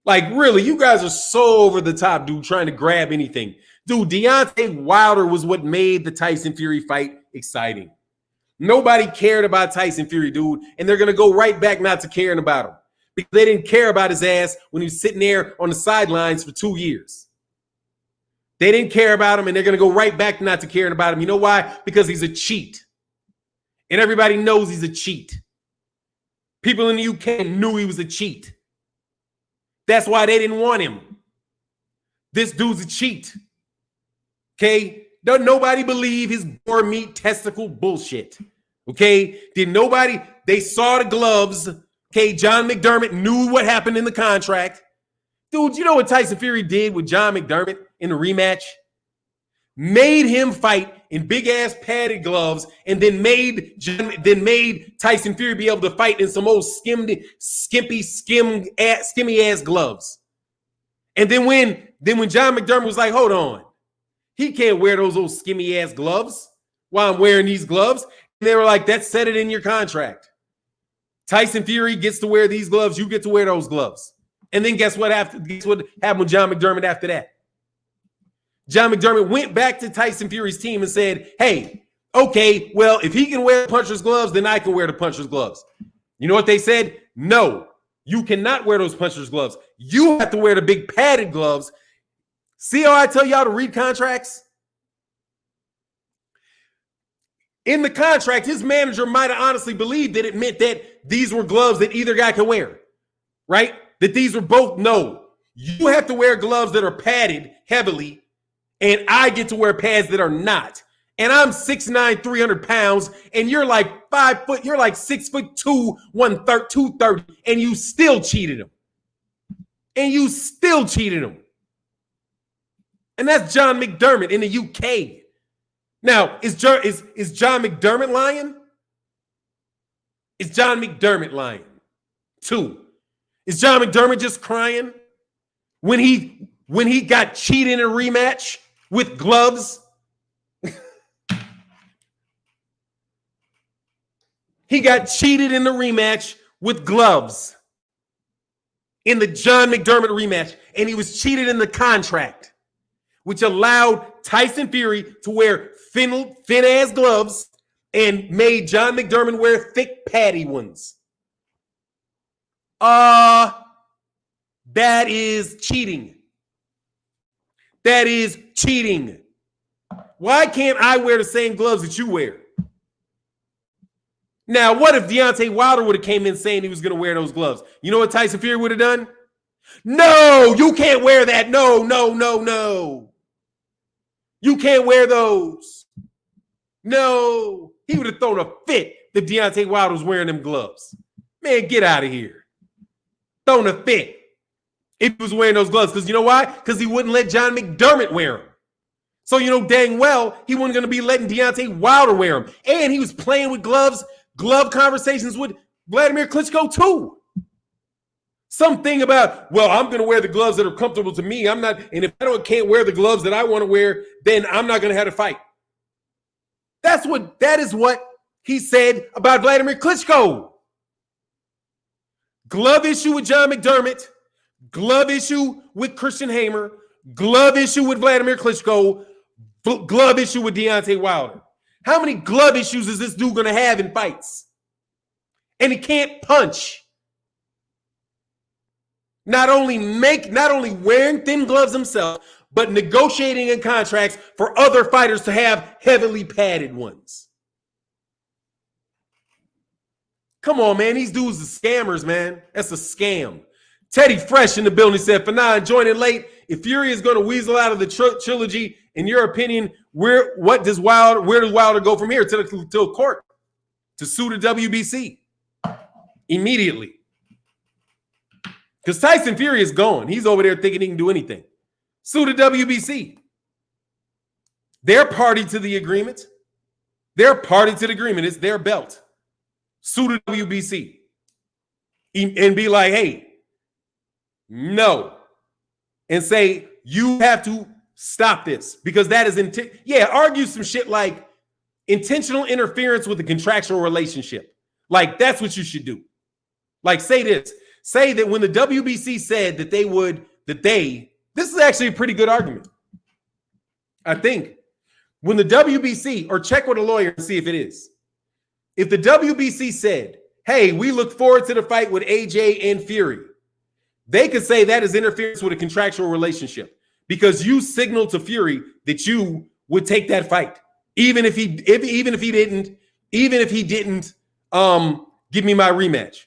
Like, really, you guys are so over the top, dude, trying to grab anything. Dude, Deontay Wilder was what made the Tyson Fury fight exciting. Nobody cared about Tyson Fury, dude, and they're going to go right back not to caring about him because they didn't care about his ass when he was sitting there on the sidelines for 2 years. They didn't care about him, and they're going to go right back not to caring about him. You know why? Because he's a cheat. And everybody knows he's a cheat. People in the UK knew he was a cheat. That's why they didn't want him. This dude's a cheat. Okay? Don't nobody believe his boar meat testicle bullshit. Okay? They saw the gloves. Okay? John McDermott knew what happened in the contract. Dude, you know what Tyson Fury did with John McDermott in the rematch? Made him fight in big ass padded gloves, and then made Tyson Fury be able to fight in some old skimmy ass gloves. And then when John McDermott was like, hold on, he can't wear those old skimmy ass gloves while I'm wearing these gloves. And they were like, that's set it in your contract. Tyson Fury gets to wear these gloves. You get to wear those gloves. And then guess what happened with John McDermott after that? John McDermott went back to Tyson Fury's team and said, hey, okay, well, if he can wear the puncher's gloves, then I can wear the puncher's gloves. You know what they said? No, you cannot wear those puncher's gloves. You have to wear the big padded gloves. See how I tell y'all to read contracts? In the contract, his manager might have honestly believed that it meant that these were gloves that either guy can wear, right? That these were both, no. You have to wear gloves that are padded heavily, and I get to wear pads that are not. And I'm 6'9", 300 pounds, and you're like 5 foot, you're like 6'2", 230, and you still cheated him. And that's John McDermott in the UK. Now, is John McDermott lying? Is John McDermott lying? 2. Is John McDermott just crying when he got cheated in a rematch with gloves? He got cheated in the rematch with gloves in the John McDermott rematch, and he was cheated in the contract, which allowed Tyson Fury to wear thin-ass gloves and made John McDermott wear thick, padded ones. That is cheating. That is cheating. Why can't I wear the same gloves that you wear? Now, what if Deontay Wilder would have came in saying he was going to wear those gloves? You know what Tyson Fury would have done? No, you can't wear that. No. You can't wear those. No. He would have thrown a fit if Deontay Wilder was wearing them gloves. Man, get out of here. Thrown a fit if he was wearing those gloves. Because you know why? Because he wouldn't let John McDermott wear them. So you know dang well he wasn't going to be letting Deontay Wilder wear them. And he was playing with glove conversations with Vladimir Klitschko too. Something about, well, I'm going to wear the gloves that are comfortable to me. I'm not, and if can't wear the gloves that I want to wear, then I'm not going to have a fight. That is what he said about Vladimir Klitschko. Glove issue with John McDermott, glove issue with Christian Hamer, glove issue with Vladimir Klitschko, glove issue with Deontay Wilder. How many glove issues is this dude going to have in fights? And he can't punch. Not only wearing thin gloves himself, but negotiating in contracts for other fighters to have heavily padded ones. Come on, man. These dudes are scammers, man. That's a scam. Teddy Fresh in the building said, Fannon joining late. If Fury is going to weasel out of the trilogy, in your opinion, where does Wilder go from here? To a court to sue the WBC immediately. Because Tyson Fury is gone. He's over there thinking he can do anything. Sue the WBC. They're party to the agreement. It's their belt. Sue the WBC. And be like, hey, no. And say, you have to stop this. Because that is, argue some shit like intentional interference with a contractual relationship. Like, that's what you should do. Like, say this. Say that when the WBC said that this is actually a pretty good argument. I think when the WBC, or check with a lawyer and see if it is. If the WBC said, hey, we look forward to the fight with AJ and Fury, they could say that is interference with a contractual relationship because you signaled to Fury that you would take that fight, even if he didn't give me my rematch.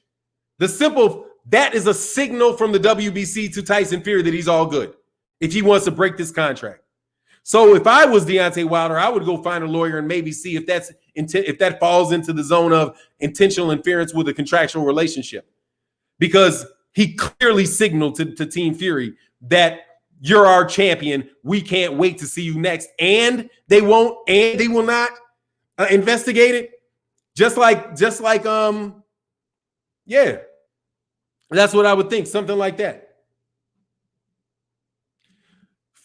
That is a signal from the WBC to Tyson Fury that he's all good if he wants to break this contract. So if I was Deontay Wilder, I would go find a lawyer and maybe see if that falls into the zone of intentional interference with a contractual relationship, because he clearly signaled to Team Fury that you're our champion. We can't wait to see you next. And they will not investigate it. Just like, yeah, that's what I would think. Something like that.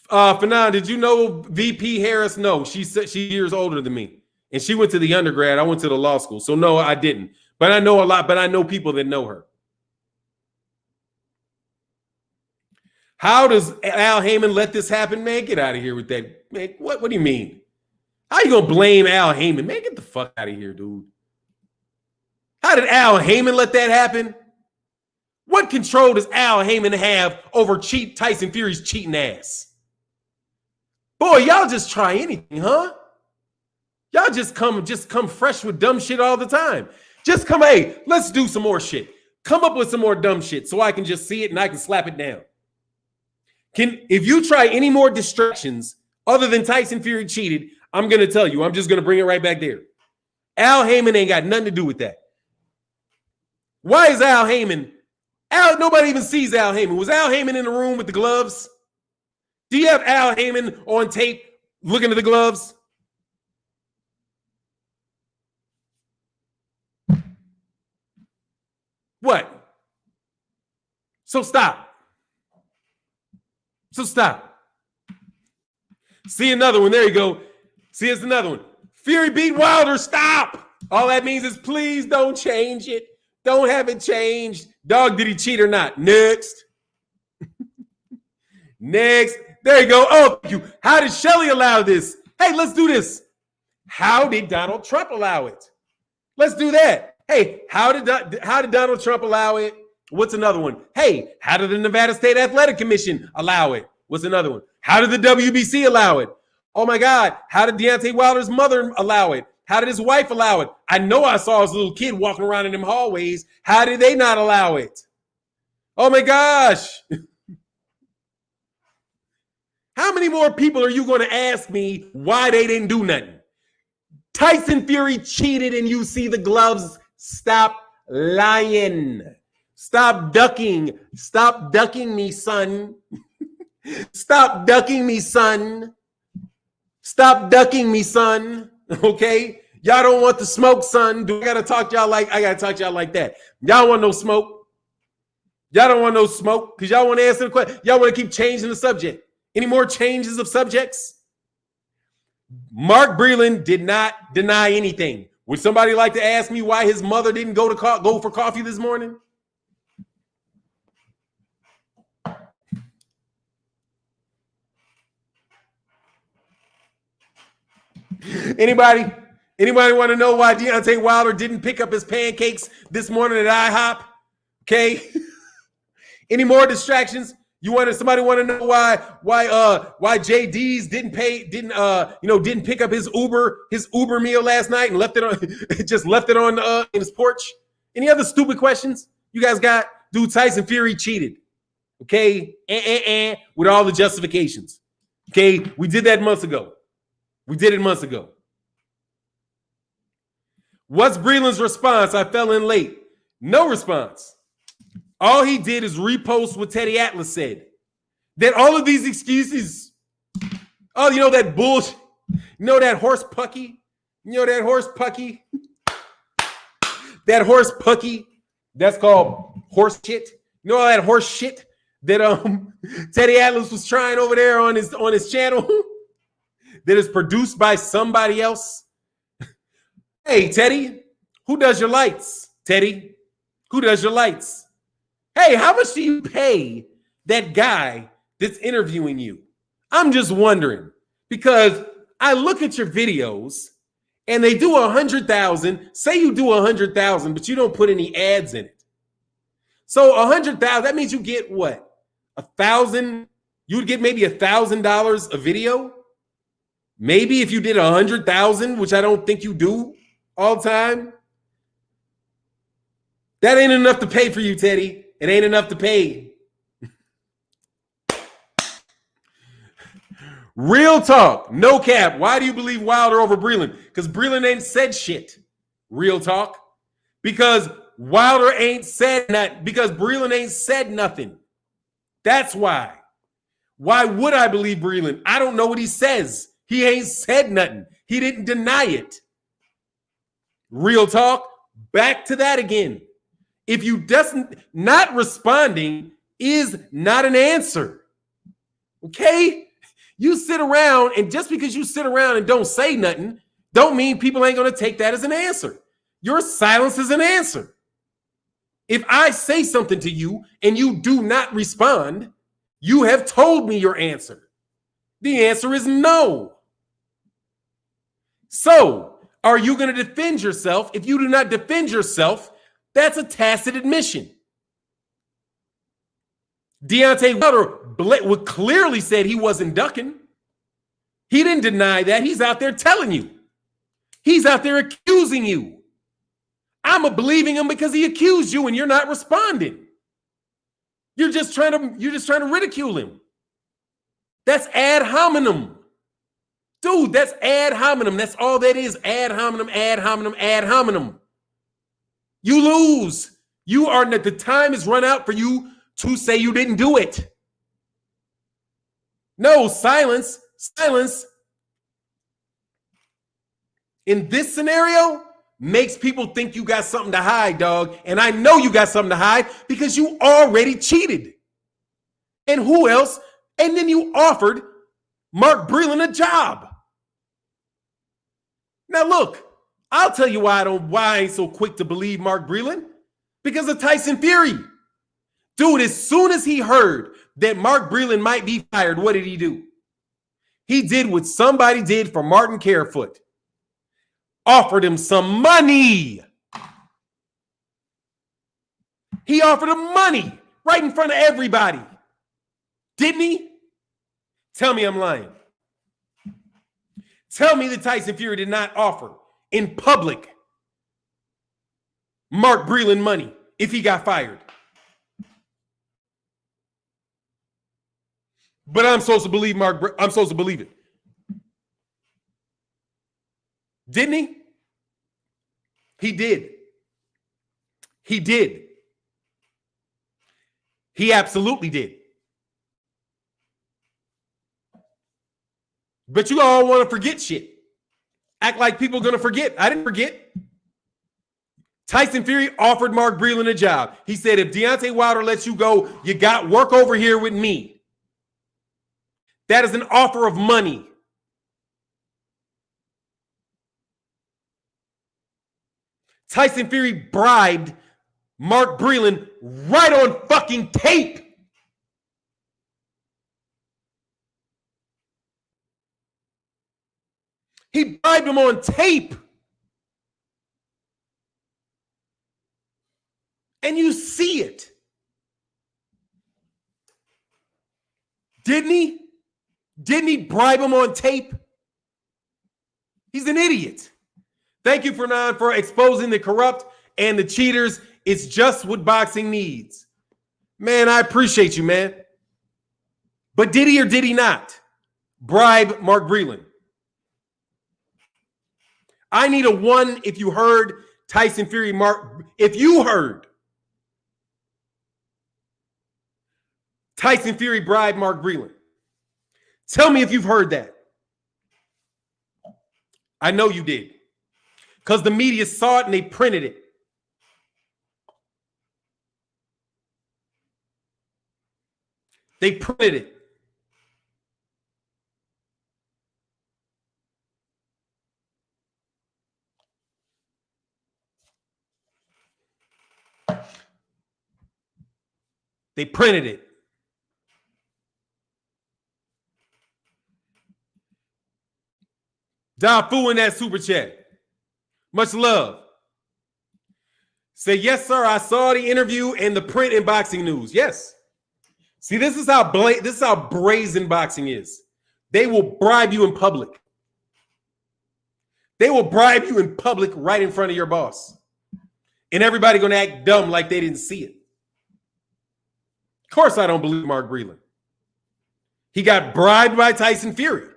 Fannon, did you know VP Harris? No, she's years older than me. And she went to the undergrad. I went to the law school. So no, I didn't. But I know a lot, but I know people that know her. How does Al Heyman let this happen? Man, get out of here with that. Man, what do you mean? How you gonna blame Al Heyman? Man, get the fuck out of here, dude. How did Al Heyman let that happen? What control does Al Heyman have over Tyson Fury's cheating ass? Boy, y'all just try anything, huh? Y'all just come fresh with dumb shit all the time. Just come, hey, let's do some more shit. Come up with some more dumb shit so I can just see it and I can slap it down. If you try any more distractions other than Tyson Fury cheated, I'm going to tell you, I'm just going to bring it right back there. Al Heyman ain't got nothing to do with that. Why is Al Heyman? Nobody even sees Al Heyman. Was Al Heyman in the room with the gloves? Do you have Al Heyman on tape looking at the gloves? What? So stop. See another one. There you go. See, it's another one. Fury beat Wilder. Stop. All that means is please don't change it. Don't have it changed. Dog, did he cheat or not? Next. Next. There you go. Oh, thank you. How did Shelley allow this? Hey, let's do this. How did Donald Trump allow it? Let's do that. Hey, how did Donald Trump allow it? What's another one? Hey, how did the Nevada State Athletic Commission allow it? What's another one? How did the WBC allow it? Oh my God, how did Deontay Wilder's mother allow it? How did his wife allow it? I know I saw his little kid walking around in them hallways. How did they not allow it? Oh my gosh. How many more people are you going to ask me why they didn't do nothing? Tyson Fury cheated and you see the gloves. Stop lying. Stop ducking. Stop ducking me, son. Stop ducking me, son. Stop ducking me, son. Okay? Y'all don't want the smoke, son. I gotta talk to y'all like that. Y'all want no smoke. Y'all don't want no smoke because y'all want to answer the question. Y'all want to keep changing the subject. Any more changes of subjects? Mark Breland did not deny anything. Would somebody like to ask me why his mother didn't go for coffee this morning? Anybody want to know why Deontay Wilder didn't pick up his pancakes this morning at IHOP? Okay. Any more distractions? Somebody want to know why JD's didn't pick up his Uber meal last night and left it on in his porch? Any other stupid questions you guys got? Dude, Tyson Fury cheated. Okay, with all the justifications. Okay, we did that months ago. We did it months ago. What's Breland's response? I fell in late. No response. All he did is repost what Teddy Atlas said. That all of these excuses, oh, you know that bullshit, you know that horse pucky? You know that horse pucky? That horse pucky, that's called horse shit. You know all that horse shit that Teddy Atlas was trying over there on his channel that is produced by somebody else? Hey, Teddy, who does your lights? Teddy, who does your lights? Hey, how much do you pay that guy that's interviewing you? I'm just wondering because I look at your videos and they do 100,000. Say you do 100,000, but you don't put any ads in it. So 100,000, that means you get what? 1,000? You would get maybe $1,000 a video. Maybe if you did 100,000, which I don't think you do all the time. That ain't enough to pay for you, Teddy. It ain't enough to pay. Real talk, no cap. Why do you believe Wilder over Breland? Because Breland ain't said shit. Real talk. Because Wilder ain't said nothing. Because Breland ain't said nothing. That's why. Why would I believe Breland? I don't know what he says. He ain't said nothing. He didn't deny it. Real talk, back to that again. If you doesn't, not responding is not an answer. Okay? You sit around, and just because you sit around and don't say nothing, don't mean people ain't going to take that as an answer. Your silence is an answer. If I say something to you and you do not respond, you have told me your answer. The answer is no. So, are you going to defend yourself? If you do not defend yourself, that's a tacit admission. Deontay Wilder clearly said he wasn't ducking. He didn't deny that. He's out there telling you. He's out there accusing you. I'm believing him because he accused you and you're not responding. You're just trying to ridicule him. That's ad hominem. Dude, that's ad hominem. That's all that is. Ad hominem, ad hominem, ad hominem. You lose. The time is run out for you to say you didn't do it. No, silence. In this scenario, makes people think you got something to hide, dog. And I know you got something to hide because you already cheated. And who else? And then you offered Mark Breland a job. Now look, I'll tell you why I ain't so quick to believe Mark Breland. Because of Tyson Fury. Dude, as soon as he heard that Mark Breland might be fired, what did he do? He did what somebody did for Martin Carefoot. Offered him some money. He offered him money right in front of everybody. Didn't he? Tell me I'm lying. Tell me that Tyson Fury did not offer in public Mark Breland money if he got fired. But I'm supposed to believe I'm supposed to believe it. Didn't he? He did. He did. He absolutely did. But you all want to forget shit. Act like people are going to forget. I didn't forget. Tyson Fury offered Mark Breland a job. He said, if Deontay Wilder lets you go, you got work over here with me. That is an offer of money. Tyson Fury bribed Mark Breland right on fucking tape. He bribed him on tape. And you see it. Didn't he? Didn't he bribe him on tape? He's an idiot. Thank you, Fannon, for exposing the corrupt and the cheaters. It's just what boxing needs. Man, I appreciate you, man. But did he or did he not bribe Mark Breland? I need a 1 if you heard Tyson Fury, if you heard Tyson Fury bribe Mark Breland. Tell me if you've heard that. I know you did. Because the media saw it and they printed it. They printed it. They printed it. Dafu in that super chat. Much love. Say, yes, sir, I saw the interview and the print in Boxing News. Yes. See, this is how brazen boxing is. They will bribe you in public. They will bribe you in public right in front of your boss. And everybody going to act dumb like they didn't see it. Of course I don't believe Mark Breland. He got bribed by Tyson Fury.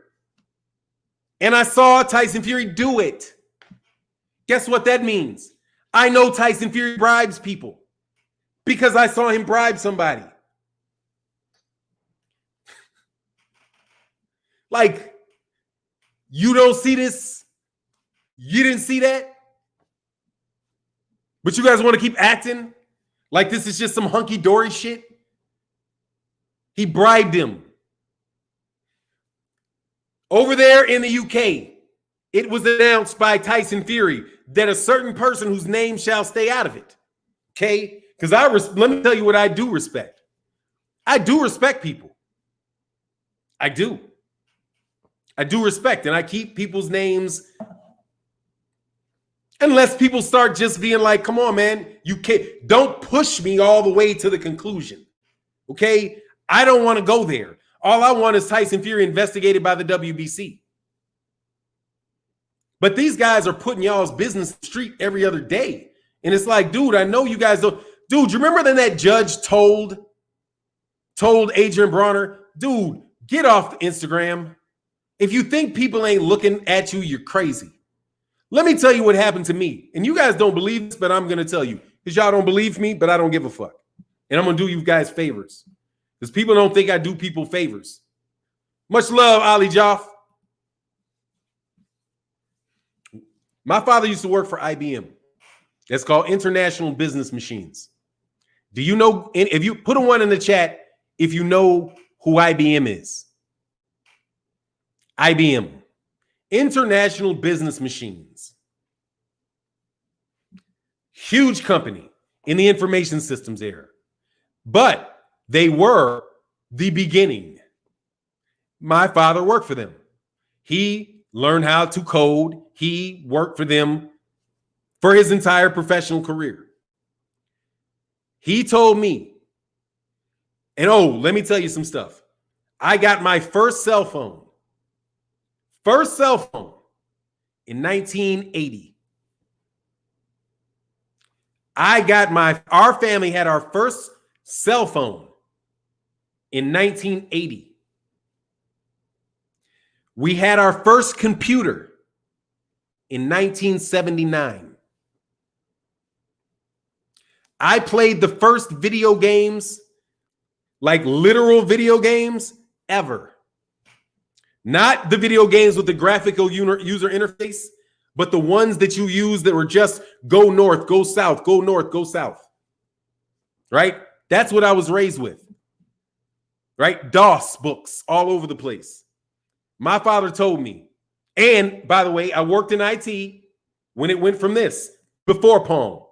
And I saw Tyson Fury do it. Guess what that means? I know Tyson Fury bribes people because I saw him bribe somebody. Like, you don't see this? You didn't see that? But you guys want to keep acting like this is just some hunky-dory shit? He bribed him. Over there in the UK, it was announced by Tyson Fury that a certain person whose name shall stay out of it. Okay? Because let me tell you what I do respect. I do respect people. I do. I do respect, and I keep people's names unless people start just being like, come on, man, you can't, don't push me all the way to the conclusion. Okay? I don't want to go there. All I want is Tyson Fury investigated by the WBC. But these guys are putting y'all's business street every other day. And it's like, dude, I know you guys don't. Dude, you remember then that judge told Adrian Bronner, dude, get off Instagram. If you think people ain't looking at you, you're crazy. Let me tell you what happened to me. And you guys don't believe this, but I'm going to tell you. Because y'all don't believe me, but I don't give a fuck. And I'm going to do you guys favors. Because people don't think I do people favors. Much love, Ali Joff. My father used to work for IBM. It's called International Business Machines. Do you know, if you put a one in the chat, if you know who IBM is? IBM, International Business Machines. Huge company in the information systems era. But they were the beginning. My father worked for them. He learned how to code. He worked for them for his entire professional career. He told me, and oh, let me tell you some stuff. I got my first cell phone in 1980. Our family had our first cell phone in 1980. We had our first computer in 1979. I played the first video games, like literal video games, ever. Not the video games with the graphical user interface, but the ones that you use that were just go north, go south, go north, go south. Right? That's what I was raised with. Right? DOS books all over the place. My father told me, and by the way, I worked in IT when it went from this, before Pong.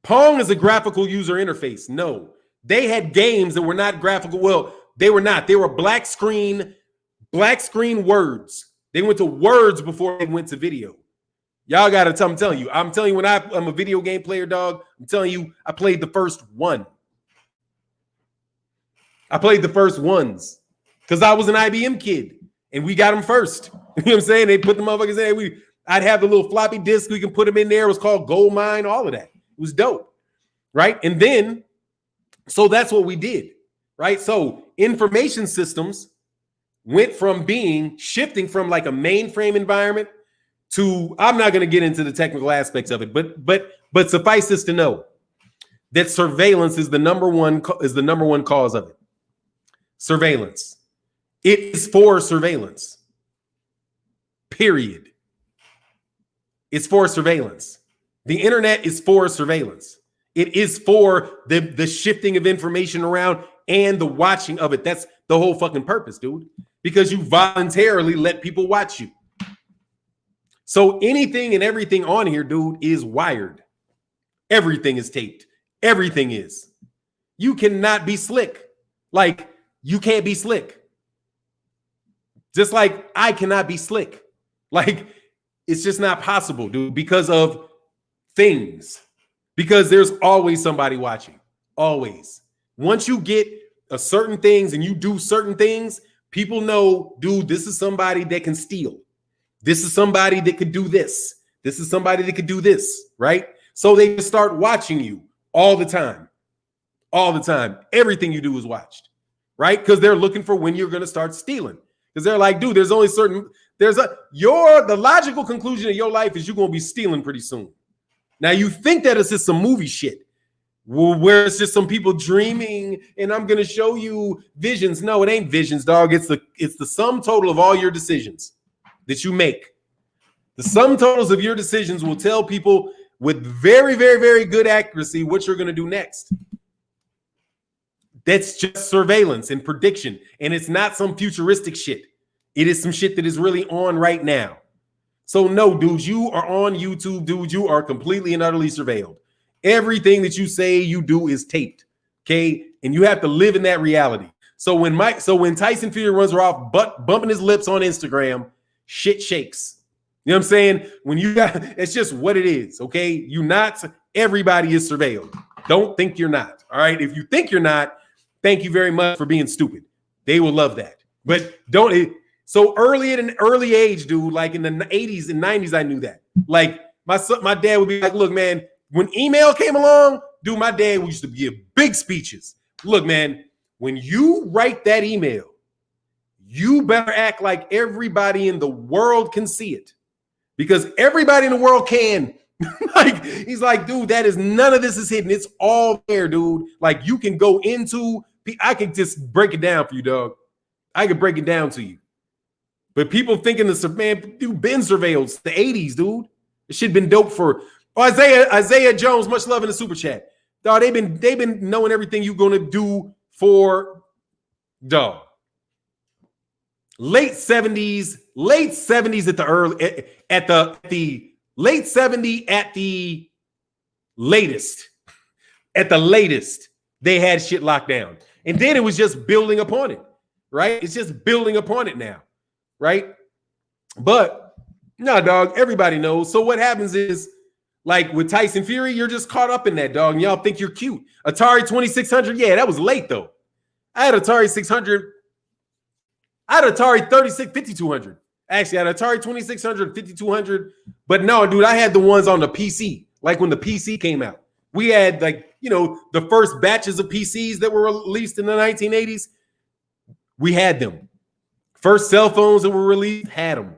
Pong is a graphical user interface. No, they had games that were not graphical. Well, they were not. They were black screen words. They went to words before they went to video. Y'all got to I'm telling you, when I'm a video game player, dog, I'm telling you, I played the first one. I played the first ones because I was an IBM kid and we got them first. You know what I'm saying? They put the motherfuckers in. I'd have the little floppy disk. We can put them in there. It was called Gold Mine, all of that. It was dope. Right. And then, so that's what we did. Right. So information systems went from shifting from like a mainframe environment to, I'm not going to get into the technical aspects of it, but suffice this to know that surveillance is the number one cause of it. Surveillance. It is for surveillance. Period. It's for surveillance. The internet is for surveillance. It is for the shifting of information around and the watching of it. That's the whole fucking purpose, dude. Because you voluntarily let people watch you. So anything and everything on here, dude, is wired. Everything is taped. Everything is. You cannot be slick. Like, you can't be slick. Just like I cannot be slick. Like, it's just not possible, dude, because of things. Because there's always somebody watching. Always. Once you get a certain things and you do certain things, people know, dude, this is somebody that can steal. This is somebody that could do this. This is somebody that could do this, right? So they start watching you all the time. All the time. Everything you do is watched, right? Because they're looking for when you're going to start stealing. Because they're like, dude, there's only the logical conclusion of your life is you're going to be stealing pretty soon. Now you think that it's just some movie shit. Well, where it's just some people dreaming and I'm gonna show you visions. No, it ain't visions, dog. It's the sum total of all your decisions that you make. The sum totals of your decisions will tell people with very, very, very good accuracy what you're gonna do next. That's just surveillance and prediction. And it's not some futuristic shit. It is some shit that is really on right now. So no, dude, you are on YouTube, dude. You are completely and utterly surveilled. Everything that you say, you do is taped. Okay. And you have to live in that reality. So when Tyson Fury runs her off, bumping his lips on Instagram, shit shakes. You know what I'm saying? When you got, it's just what it is. Okay. Everybody is surveilled. Don't think you're not. All right. If you think you're not, thank you very much for being stupid. They will love that. But so early at an early age, dude, like in the 80s and 90s, I knew that. Like my dad would be like, look, man, when email came along, dude, my dad used to give big speeches. Look, man, when you write that email, you better act like everybody in the world can see it. Because everybody in the world can. Like, he's like, dude, none of this is hidden. It's all there, dude. Like, you can go into, I can just break it down for you, dog. I can break it down to you. But people thinking man, dude, been surveilled. The 80s, dude. It should have been dope for Isaiah Jones. Much love in the super chat. Dog, they've been knowing everything you're gonna do for dog. Late 70s at the late 70s at the latest. At the latest, they had shit locked down. And then it was just building upon it, right? It's just building upon it now, right? But no, dog, everybody knows. So what happens is, like with Tyson Fury, you're just caught up in that, dog, and y'all think you're cute. Atari 2600, yeah, that was late, though. I had Atari 600. I had Atari 5200. Actually, I had Atari 2600, 5200. But no, dude, I had the ones on the PC, like when the PC came out. We had, like, the first batches of PCs that were released in the 1980s. We had them. First cell phones that were released, had them.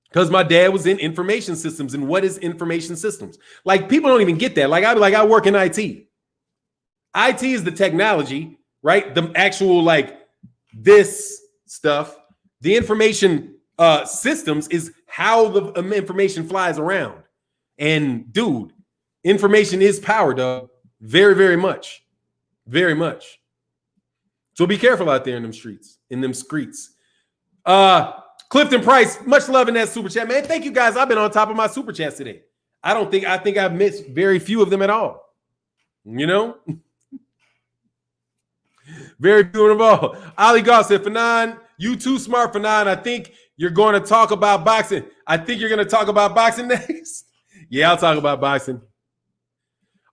Because my dad was in information systems. And what is information systems? Like, people don't even get that. Like, I'd be like, I work in IT. IT is the technology, right? The actual, like, this stuff. The information systems is how the information flies around. And, dude, information is power, dog. Very, very much. Very much. So be careful out there in them streets. Clifton Price, much love in that super chat, man. Thank you, guys. I've been on top of my super chats today. I think I've missed very few of them at all. Very few of them all. Ali Goss said, Fannon, you too smart, Fannon. I think you're going to talk about boxing. I think you're going to talk about boxing next. Yeah, I'll talk about boxing.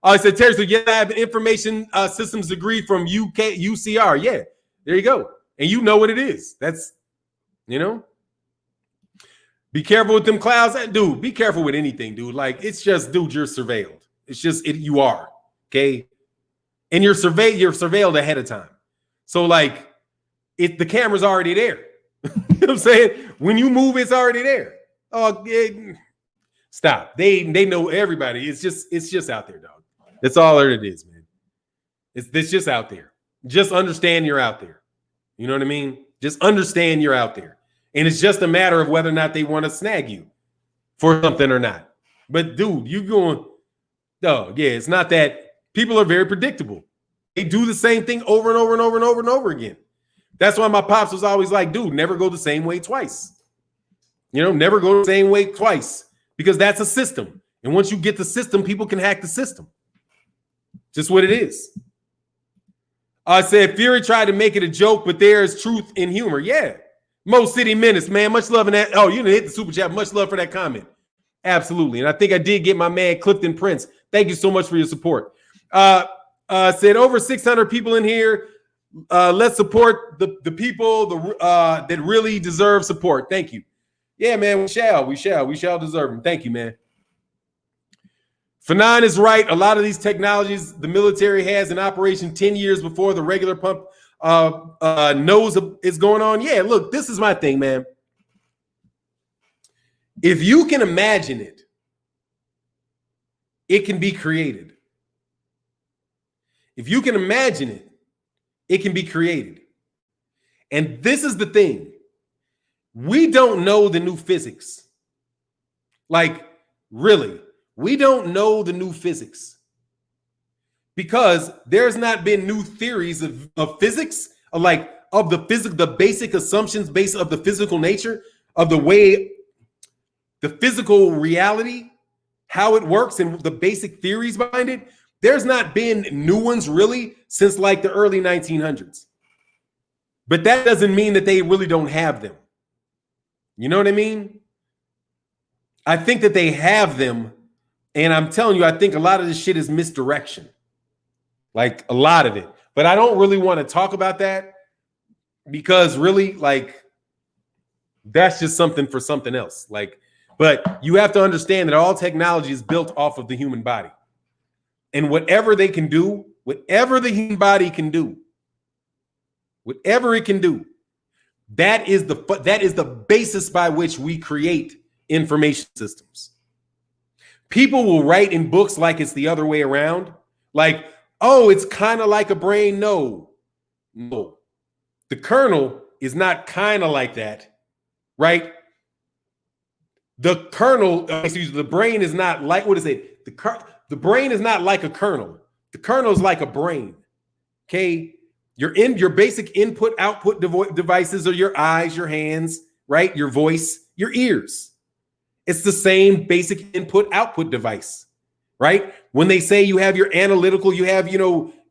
Oh, I said, Terry, so yeah, I have an information systems degree from UCR. Yeah, there you go. And you know what it is. That's, be careful with them clouds. Dude, be careful with anything, dude. Like, it's just, dude, you're surveilled. It's just, you are, okay? And you're surveilled ahead of time. So, like, the camera's already there. You know what I'm saying? When you move, it's already there. Oh, stop. They know everybody. It's just out there, dog. That's all it is, man. It's just out there. Just understand you're out there. You know what I mean? Just understand you're out there. And it's just a matter of whether or not they want to snag you for something or not. But, dude, you going, dog, yeah, it's not that. People are very predictable. They do the same thing over and over and over and over and over again. That's why my pops was always like, dude, never go the same way twice. Never go the same way twice, because that's a system. And once you get the system, people can hack the system. Just what it is. I said, Fury tried to make it a joke, but there is truth in humor. Yeah. Mo City Menace, man. Much love in that. Oh, you didn't hit the super chat. Much love for that comment. Absolutely. And I think I did get my man Clifton Prince. Thank you so much for your support. Said over 600 people in here. Let's support the people that really deserve support. Thank you. Yeah, man, we shall deserve them. Thank you, man. Fannon is right. A lot of these technologies the military has in operation 10 years before the regular pump knows it's going on. Yeah, look, this is my thing, man. If you can imagine it, it can be created. If you can imagine it, it can be created. And this is the thing. We don't know the new physics. Like, really, we don't know the new physics because there's not been new theories of physics, of the basic assumptions based of the physical nature of the way the physical reality, how it works, and the basic theories behind it. There's not been new ones really since like the early 1900s. But that doesn't mean that they really don't have them. You know what I mean? I think that they have them. And I'm telling you, I think a lot of this shit is misdirection. Like a lot of it. But I don't really want to talk about that because really, like, that's just something for something else. Like, but you have to understand that all technology is built off of the human body. And whatever they can do, whatever the human body can do, whatever it can do, that is the basis by which we create information systems. People will write in books like it's the other way around. Like, oh, it's kind of like a brain. No. The kernel is not kind of like that, right? The brain is not like, what is it? The brain is not like a kernel. The kernel is like a brain, okay? Your basic input output devices are your eyes, your hands, right? Your voice, your ears. It's the same basic input output device, right? When they say you have your analytical, you have,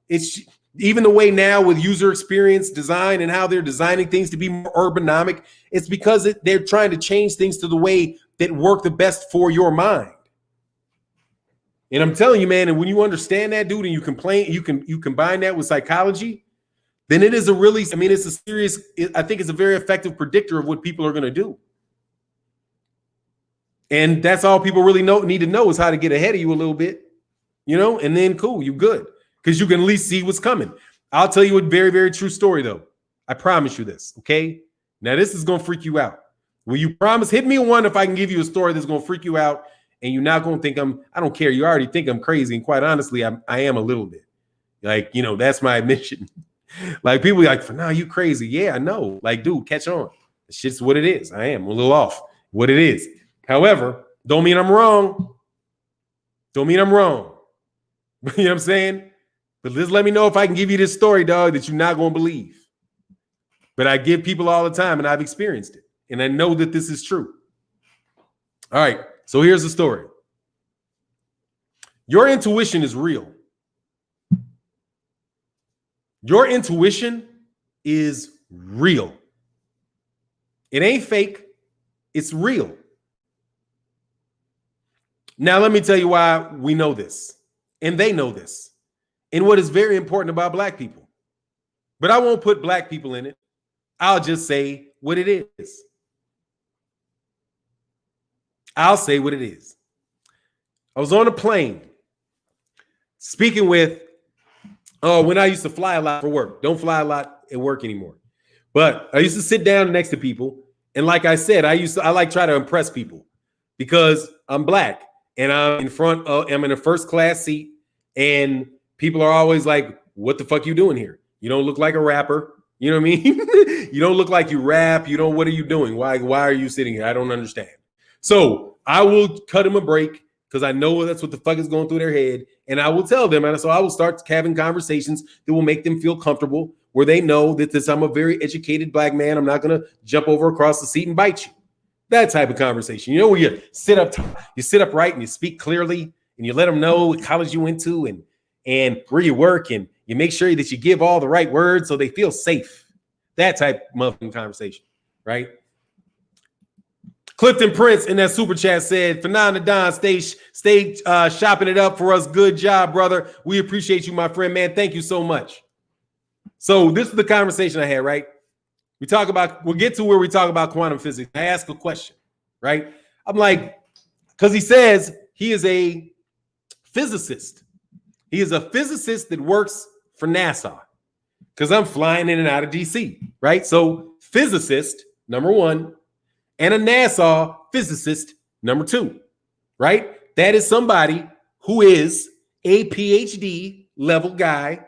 it's even the way now with user experience design and how they're designing things to be more ergonomic. It's because they're trying to change things to the way that work the best for your mind. And I'm telling you, man, and when you understand that, dude, and you combine that with psychology, then it is I think it's a very effective predictor of what people are going to do. And that's all people really need to know is how to get ahead of you a little bit, and then cool, you good. Because you can at least see what's coming. I'll tell you a very, very true story, though. I promise you this, okay? Now, this is going to freak you out. Will you promise? Hit me a one if I can give you a story that's going to freak you out, and you're not going to think I don't care. You already think I'm crazy, and quite honestly, I am a little bit. Like, that's my admission. Like, people are like, for now, you crazy. Yeah, I know. Like, dude, catch on. It's just what it is. I am a little off. What it is. However, don't mean I'm wrong. Don't mean I'm wrong. You know what I'm saying? But just let me know if I can give you this story, dog, that you're not going to believe. But I give people all the time, and I've experienced it. And I know that this is true. All right, so here's the story. Your intuition is real. Your intuition is real. It ain't fake. It's real. Now, let me tell you why we know this. And they know this. And what is very important about Black people. But I won't put Black people in it. I'll just say what it is. I'll say what it is. I was on a plane speaking with, when I used to fly a lot for work. Don't fly a lot at work anymore. But I used to sit down next to people. And like I said, I like try to impress people because I'm Black and I'm in a first class seat. And people are always like, what the fuck you doing here? You don't look like a rapper. You know what I mean? You don't look like you rap. What are you doing? Why are you sitting here? I don't understand. So I will cut them a break because I know that's what the fuck is going through their head. And I will tell them. And so I will start having conversations that will make them feel comfortable where they know that I'm a very educated Black man. I'm not going to jump over across the seat and bite you. That type of conversation. Where you sit upright and you speak clearly and you let them know what college you went to and where you work, and you make sure that you give all the right words so they feel safe. That type of conversation, right? Clifton Prince in that super chat said, Fannon Don, stay shopping it up for us. Good job, brother. We appreciate you, my friend, man. Thank you so much. So this is the conversation I had, right? We'll get to where we talk about quantum physics. I ask a question, right? I'm like, because he says he is a physicist. He is a physicist that works for NASA because I'm flying in and out of DC, right? So physicist, number one, and a NASA physicist, number two, right? That is somebody who is a PhD level guy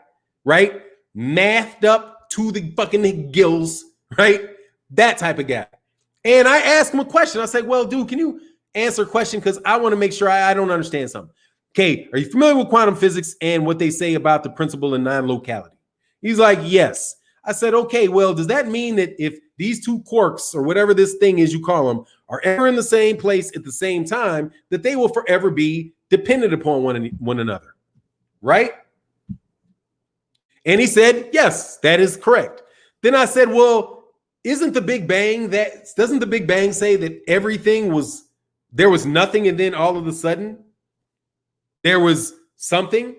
right? Mathed up to the fucking gills, right? That type of guy. And I asked him a question. I said, well, dude, can you answer a question? Because I want to make sure I don't understand something. Okay, are you familiar with quantum physics and what they say about the principle of non-locality? He's like, yes. I said, okay, well, does that mean that if these two quarks or whatever this thing is you call them are ever in the same place at the same time, that they will forever be dependent upon one another, right? And he said, yes, that is correct. Then I said, well, doesn't the Big Bang say that there was nothing and then all of a sudden there was something?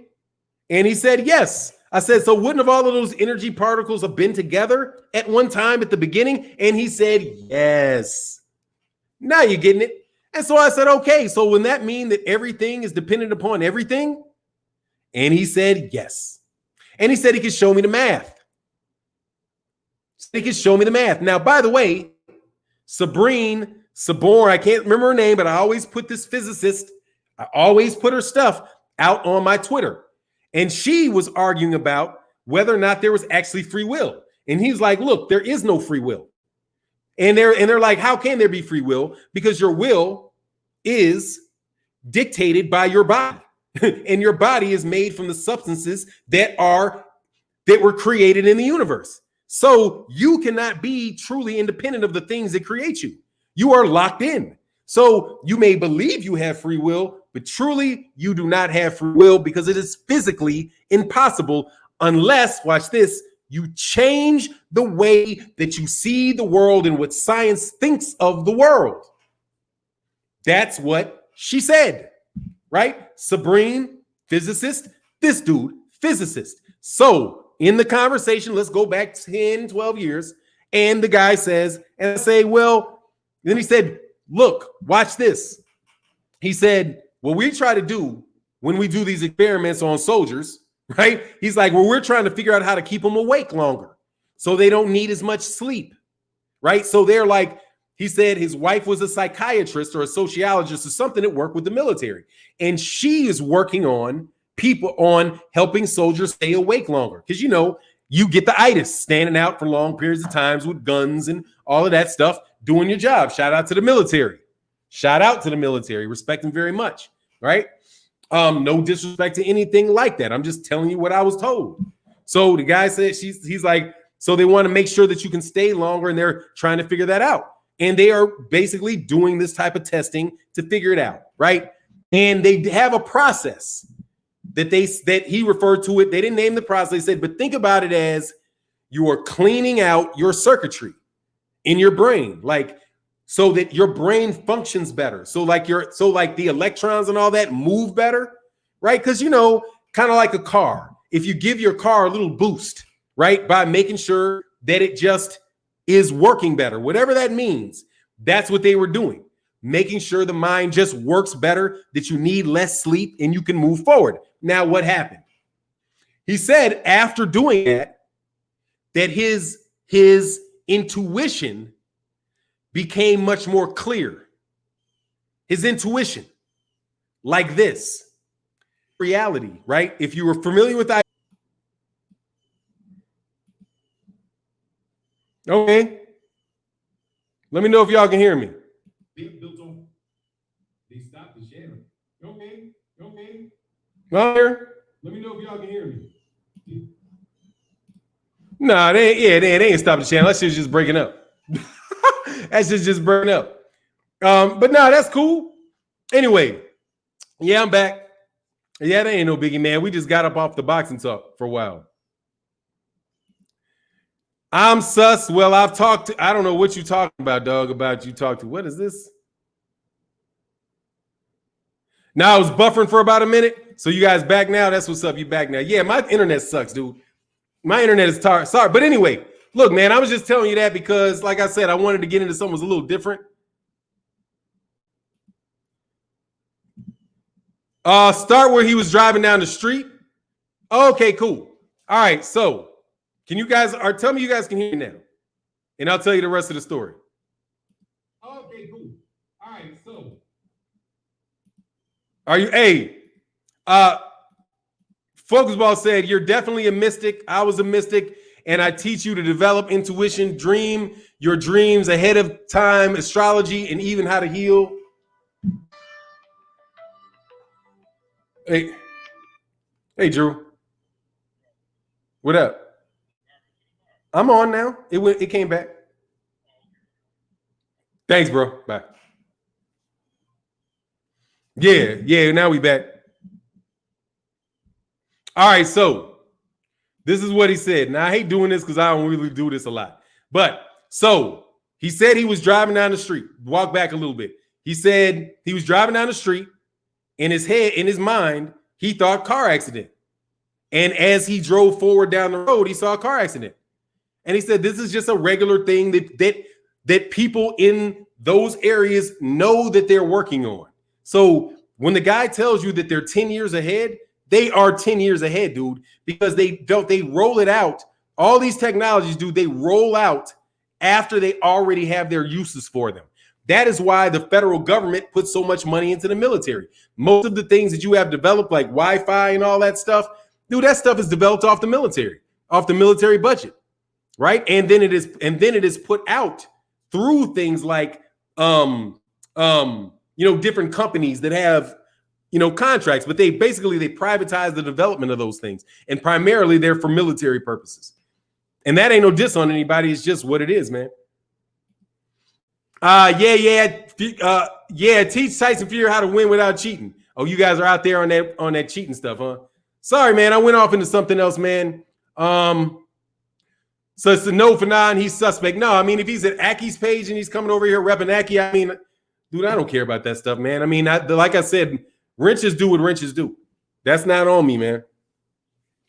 And he said, yes. I said, so wouldn't have all of those energy particles have been together at one time at the beginning? And he said, yes. Now you're getting it. And so I said, okay, so wouldn't that mean that everything is dependent upon everything? And he said, yes. And he said he could show me the math. He could show me the math. Now, by the way, Sabor, I can't remember her name, but I always put this physicist, I always put her stuff out on my Twitter. And she was arguing about whether or not there was actually free will. And he's like, look, there is no free will. And they're like, how can there be free will? Because your will is dictated by your body. And your body is made from the substances that were created in the universe. So you cannot be truly independent of the things that create you. You are locked in. So you may believe you have free will, but truly you do not have free will because it is physically impossible unless, watch this, you change the way that you see the world and what science thinks of the world. That's what she said, right? Sabrine, physicist, this dude, physicist. So in the conversation, let's go back 10, 12 years. And the guy says, and I say, well, then he said, look, watch this. He said, what we try to do when we do these experiments on soldiers, right? He's like, well, we're trying to figure out how to keep them awake longer so they don't need as much sleep, right? So they're like, he said his wife was a psychiatrist or a sociologist or something that worked with the military. And she is working on helping soldiers stay awake longer. Because, you get the itis standing out for long periods of times with guns and all of that stuff, doing your job. Shout out to the military. Shout out to the military. Respect them very much, right? No disrespect to anything like that. I'm just telling you what I was told. So the guy said, he's like, so they want to make sure that you can stay longer, and they're trying to figure that out. And they are basically doing this type of testing to figure it out, right? And they have a process that he referred to it. They didn't name the process. They said, but think about it as you are cleaning out your circuitry in your brain, like so that your brain functions better. So like the electrons and all that move better, right? Because kind of like a car. If you give your car a little boost, right, by making sure that it just is working better, whatever that means, that's what they were doing. Making sure the mind just works better, that you need less sleep and you can move forward. Now, what happened? He said after doing that his intuition became much more clear. His intuition, like this. Reality, right? If you were familiar with that. Okay. Let me know if y'all can hear me. They stopped the share. Okay. Well, here. Let me know if y'all can hear me. Nah, they ain't stopping the channel. That shit's just breaking up. That's just breaking up. But no, that's cool. Anyway, yeah, I'm back. Yeah, that ain't no biggie, man. We just got up off the boxing talk for a while. I'm sus. Well, I don't know what you talking about, dog. What is this? Now I was buffering for about a minute. So you guys back now? That's what's up. You back now. Yeah, my internet sucks, dude. My internet is tired. Sorry. But anyway, look, man, I was just telling you that because, like I said, I wanted to get into something that was a little different. Start where he was driving down the street. Okay, cool. All right, so tell me you guys can hear me now, and I'll tell you the rest of the story. Okay, cool. All right, so are you? Hey, Focus Ball said, you're definitely a mystic. I was a mystic, and I teach you to develop intuition, dream your dreams ahead of time, astrology, and even how to heal. Hey, Drew. What up? I'm on now. It came back. Thanks, bro. Bye. Yeah, now we back. All right, so this is what he said. Now, I hate doing this because I don't really do this a lot. But so he said he was driving down the street. Walk back a little bit. He said he was driving down the street. In his head, in his mind, he thought car accident. And as he drove forward down the road, he saw a car accident. And he said, this is just a regular thing that people in those areas know that they're working on. So when the guy tells you that they're 10 years ahead, they are 10 years ahead, dude, because they roll it out. All these technologies, dude, they roll out after they already have their uses for them. That is why the federal government puts so much money into the military. Most of the things that you have developed, like Wi-Fi and all that stuff, dude, that stuff is developed off the military budget, right? And then it is put out through things like different companies that have contracts, but they privatize the development of those things, and primarily they're for military purposes. And that ain't no diss on anybody. It's just what it is, man. Teach Tyson Fury how to win without cheating. Oh, you guys are out there on that cheating stuff, huh? Sorry, man. I went off into something else, man. So it's a no for Fannon. He's suspect. No, I mean, if he's at Aki's page and he's coming over here repping Aki, I mean, dude, I don't care about that stuff, man. I mean, like I said, wrenches do what wrenches do. That's not on me, man.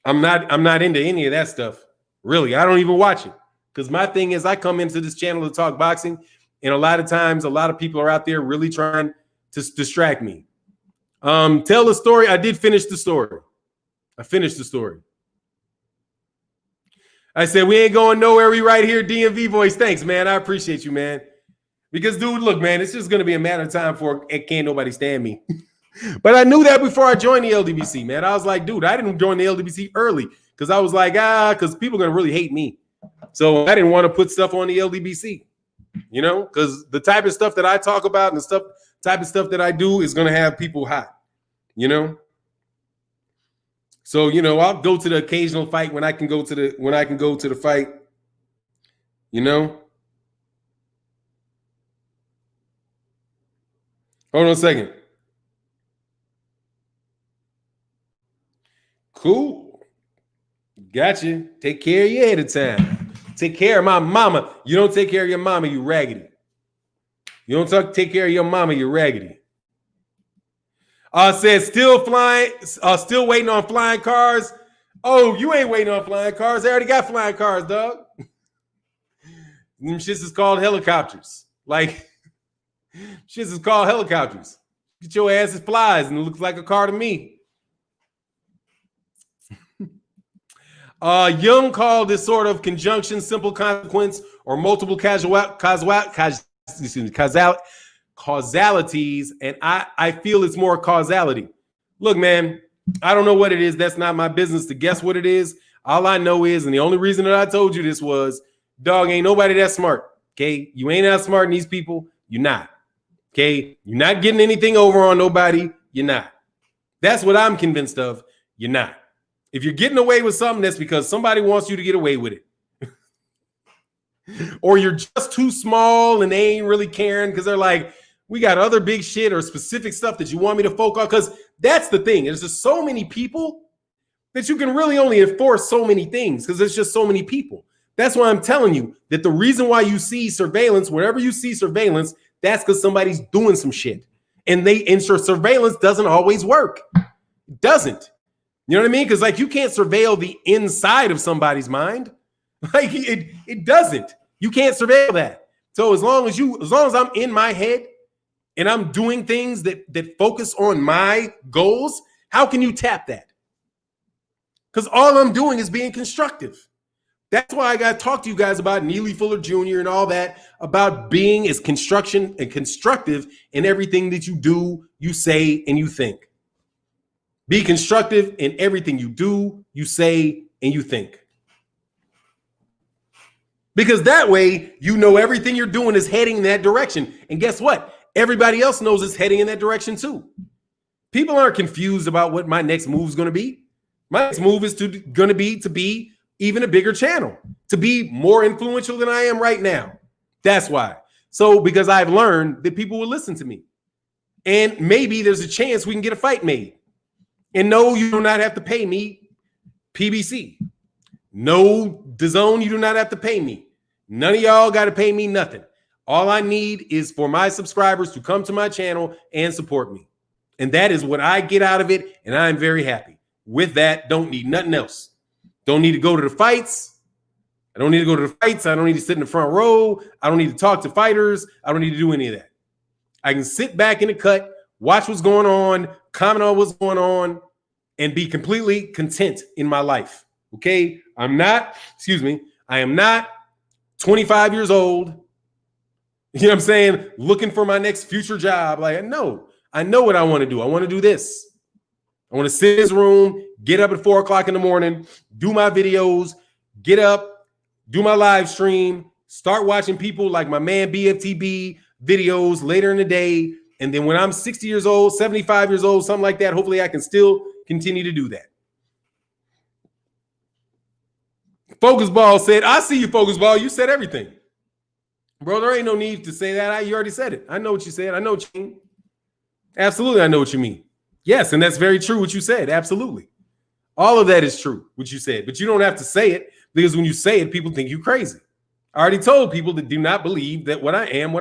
I'm not into any of that stuff. Really, I don't even watch it, because my thing is I come into this channel to talk boxing. And a lot of times, a lot of people are out there really trying to distract me. Tell the story. I did finish the story. I finished the story. I said, we ain't going nowhere. We right here, DMV voice. Thanks, man. I appreciate you, man. Because, dude, look, man, it's just going to be a matter of time for can't nobody stand me. But I knew that before I joined the LDBC, man. I was like, dude, I didn't join the LDBC early because I was like, because people are going to really hate me. So I didn't want to put stuff on the LDBC. Because the type of stuff that I talk about and the type of stuff that I do is going to have people hot, So, I'll go to the occasional fight when I can go to the fight, Hold on a second. Cool. Gotcha. Take care of you ahead of time. Take care of my mama. You don't take care of your mama, you raggedy. You don't take care of your mama, you raggedy. Says still waiting on flying cars. Oh, you ain't waiting on flying cars. They already got flying cars, dog. Them shits is called helicopters. Like, shits is called helicopters. Get your ass as flies, and it looks like a car to me. Jung called this sort of conjunction simple consequence or multiple causalities, and I feel it's more causality. Look, man, I don't know what it is. That's not my business to guess what it is. All I know is, and the only reason that I told you this was, dog, ain't nobody that smart, okay? You ain't that smart in these people. You're not, okay? You're not getting anything over on nobody. You're not. That's what I'm convinced of. You're not. If you're getting away with something, that's because somebody wants you to get away with it. Or you're just too small and they ain't really caring because they're like, we got other big shit or specific stuff that you want me to focus on. Because that's the thing. There's just so many people that you can really only enforce so many things because there's just so many people. That's why I'm telling you that the reason why you see surveillance, wherever you see surveillance, that's because somebody's doing some shit. And surveillance doesn't always work. It doesn't. You know what I mean? Because like you can't surveil the inside of somebody's mind. Like it doesn't. You can't surveil that. So as long as I'm in my head and I'm doing things that focus on my goals, how can you tap that? Because all I'm doing is being constructive. That's why I got to talk to you guys about Neely Fuller Jr. and all that, about being as constructive in everything that you do, you say, and you think. Be constructive in everything you do, you say, and you think. Because that way, you know everything you're doing is heading in that direction. And guess what? Everybody else knows it's heading in that direction too. People aren't confused about what my next move is going to be. My next move is going to be even a bigger channel, to be more influential than I am right now. That's why. So because I've learned that people will listen to me. And maybe there's a chance we can get a fight made. And no, you do not have to pay me PBC. No, DAZN, you do not have to pay me. None of y'all got to pay me nothing. All I need is for my subscribers to come to my channel and support me. And that is what I get out of it, and I'm very happy. With that, don't need nothing else. Don't need to go to the fights. I don't need to go to the fights. I don't need to sit in the front row. I don't need to talk to fighters. I don't need to do any of that. I can sit back in the cut, watch what's going on, comment on what's going on, and be completely content in my life. Okay? I am not 25 years old. You know what I'm saying? Looking for my next future job. Like, no, I know what I want to do. I want to do this. I want to sit in this room, get up at 4 o'clock in the morning, do my videos, get up, do my live stream, start watching people like my man BFTB videos later in the day. And then when I'm 60 years old, 75 years old, something like that, hopefully I can still continue to do that. Focus Ball said, I see you, Focus Ball. You said everything. Bro, there ain't no need to say that. You already said it. I know what you said. I know what you mean. Absolutely, I know what you mean. Yes, and that's very true what you said. Absolutely. All of that is true, what you said. But you don't have to say it, because when you say it, people think you crazy. I already told people that do not believe that what I am.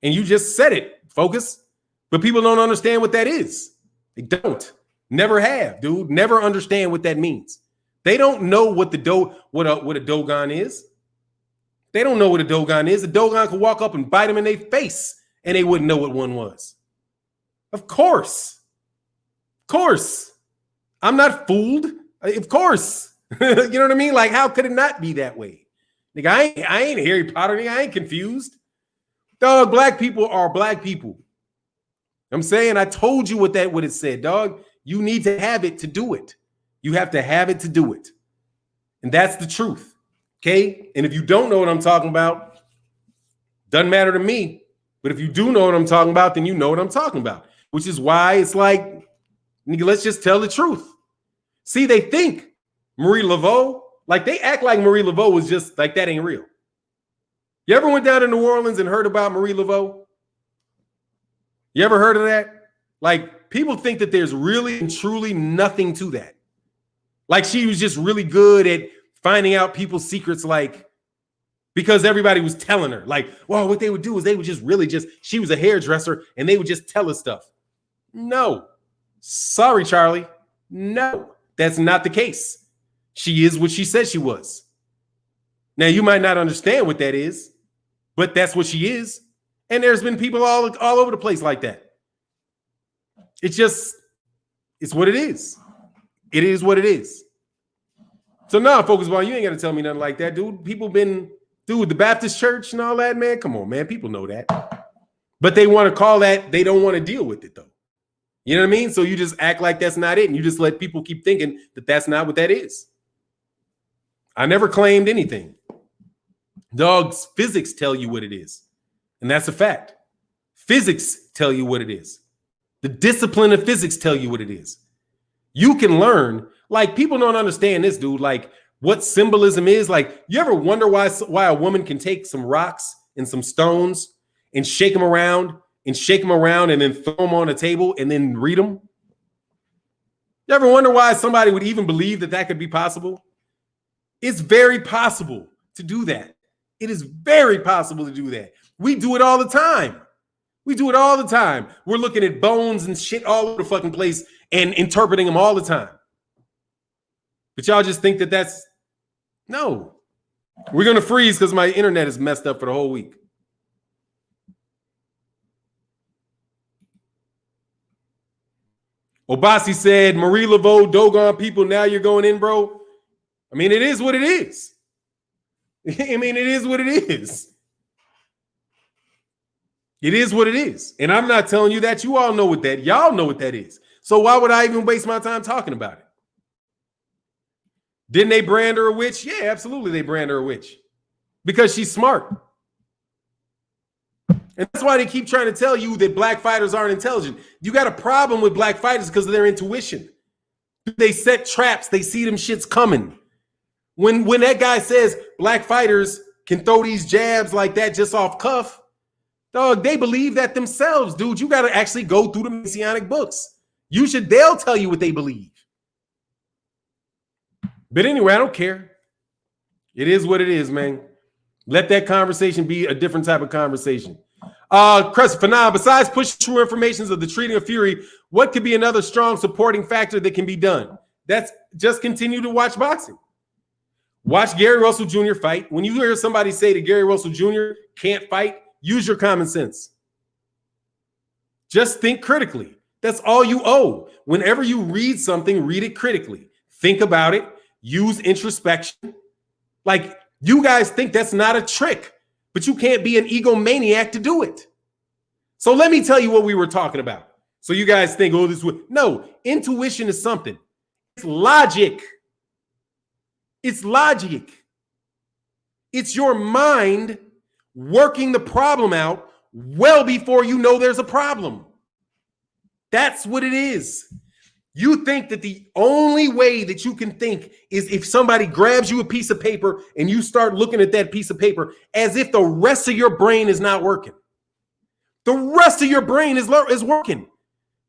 And you just said it, Focus. But people don't understand what that is. They don't. Never have, dude. Never understand what that means. They don't know what a Dogon is. They don't know what a Dogon is. A Dogon could walk up and bite them in their face, and they wouldn't know what one was. Of course. Of course. I'm not fooled. Of course. You know what I mean? Like, how could it not be that way? Nigga, I ain't Harry Potter. Nigga, I ain't confused. Dog, black people are black people. I'm saying, I told you what it said, dog. You need to have it to do it. You have to have it to do it. And that's the truth. Okay? And if you don't know what I'm talking about, doesn't matter to me. But if you do know what I'm talking about, then you know what I'm talking about. Which is why it's like, nigga, let's just tell the truth. See, they think Marie Laveau, like they act like Marie Laveau was just like, that ain't real. You ever went down to New Orleans and heard about Marie Laveau? You ever heard of that? Like, people think that there's really and truly nothing to that. Like, she was just really good at finding out people's secrets, like, because everybody was telling her. Like, well, what they would do is they would she was a hairdresser, and they would just tell her stuff. No. Sorry, Charlie. No, that's not the case. She is what she said she was. Now, you might not understand what that is, but that's what she is. And there's been people all over the place like that. It's what it is. It is what it is. So now, Focus Ball, you ain't got to tell me nothing like that, dude. The Baptist church and all that, man. Come on, man. People know that. But they want to call that, they don't want to deal with it, though. You know what I mean? So you just act like that's not it. And you just let people keep thinking that that's not what that is. I never claimed anything. Dogs, physics tell you what it is. And that's a fact. Physics tell you what it is. The discipline of physics tell you what it is. You can learn. Like, people don't understand this, dude. Like, what symbolism is. Like, you ever wonder why a woman can take some rocks and some stones and shake them around and then throw them on a table and then read them? You ever wonder why somebody would even believe that could be possible? It's very possible to do that. It is very possible to do that. We do it all the time. We're looking at bones and shit all over the fucking place and interpreting them all the time. But y'all just think that's no. We're going to freeze because my internet is messed up for the whole week. Obasi said, Marie Laveau, Dogon people, now you're going in, bro. I mean, it is what it is. I mean, it is what it is. It is what it is. And I'm not telling you that. You all know what that. Y'all know what that is. So why would I even waste my time talking about it? Didn't they brand her a witch? Yeah, absolutely they brand her a witch. Because she's smart. And that's why they keep trying to tell you that black fighters aren't intelligent. You got a problem with black fighters because of their intuition. They set traps. They see them shits coming. When that guy says black fighters can throw these jabs like that just off cuff, dog, they believe that themselves, dude. You got to actually go through the Messianic books. They'll tell you what they believe. But anyway, I don't care. It is what it is, man. Let that conversation be a different type of conversation. Fannon, besides pushing true informations of the treating of Fury, what could be another strong supporting factor that can be done? That's just continue to watch boxing. Watch Gary Russell Jr. fight. When you hear somebody say that Gary Russell Jr. can't fight, use your common sense. Just think critically. That's all you owe. Whenever you read something, read it critically. Think about it. Use introspection. Like, you guys think that's not a trick, but you can't be an egomaniac to do it. So let me tell you what we were talking about. So you guys think, oh, this would. No, intuition is something. It's logic. It's logic. It's your mind working the problem out well before you know there's a problem. That's what it is. You think that the only way that you can think is if somebody grabs you a piece of paper and you start looking at that piece of paper as if the rest of your brain is not working. The rest of your brain is working.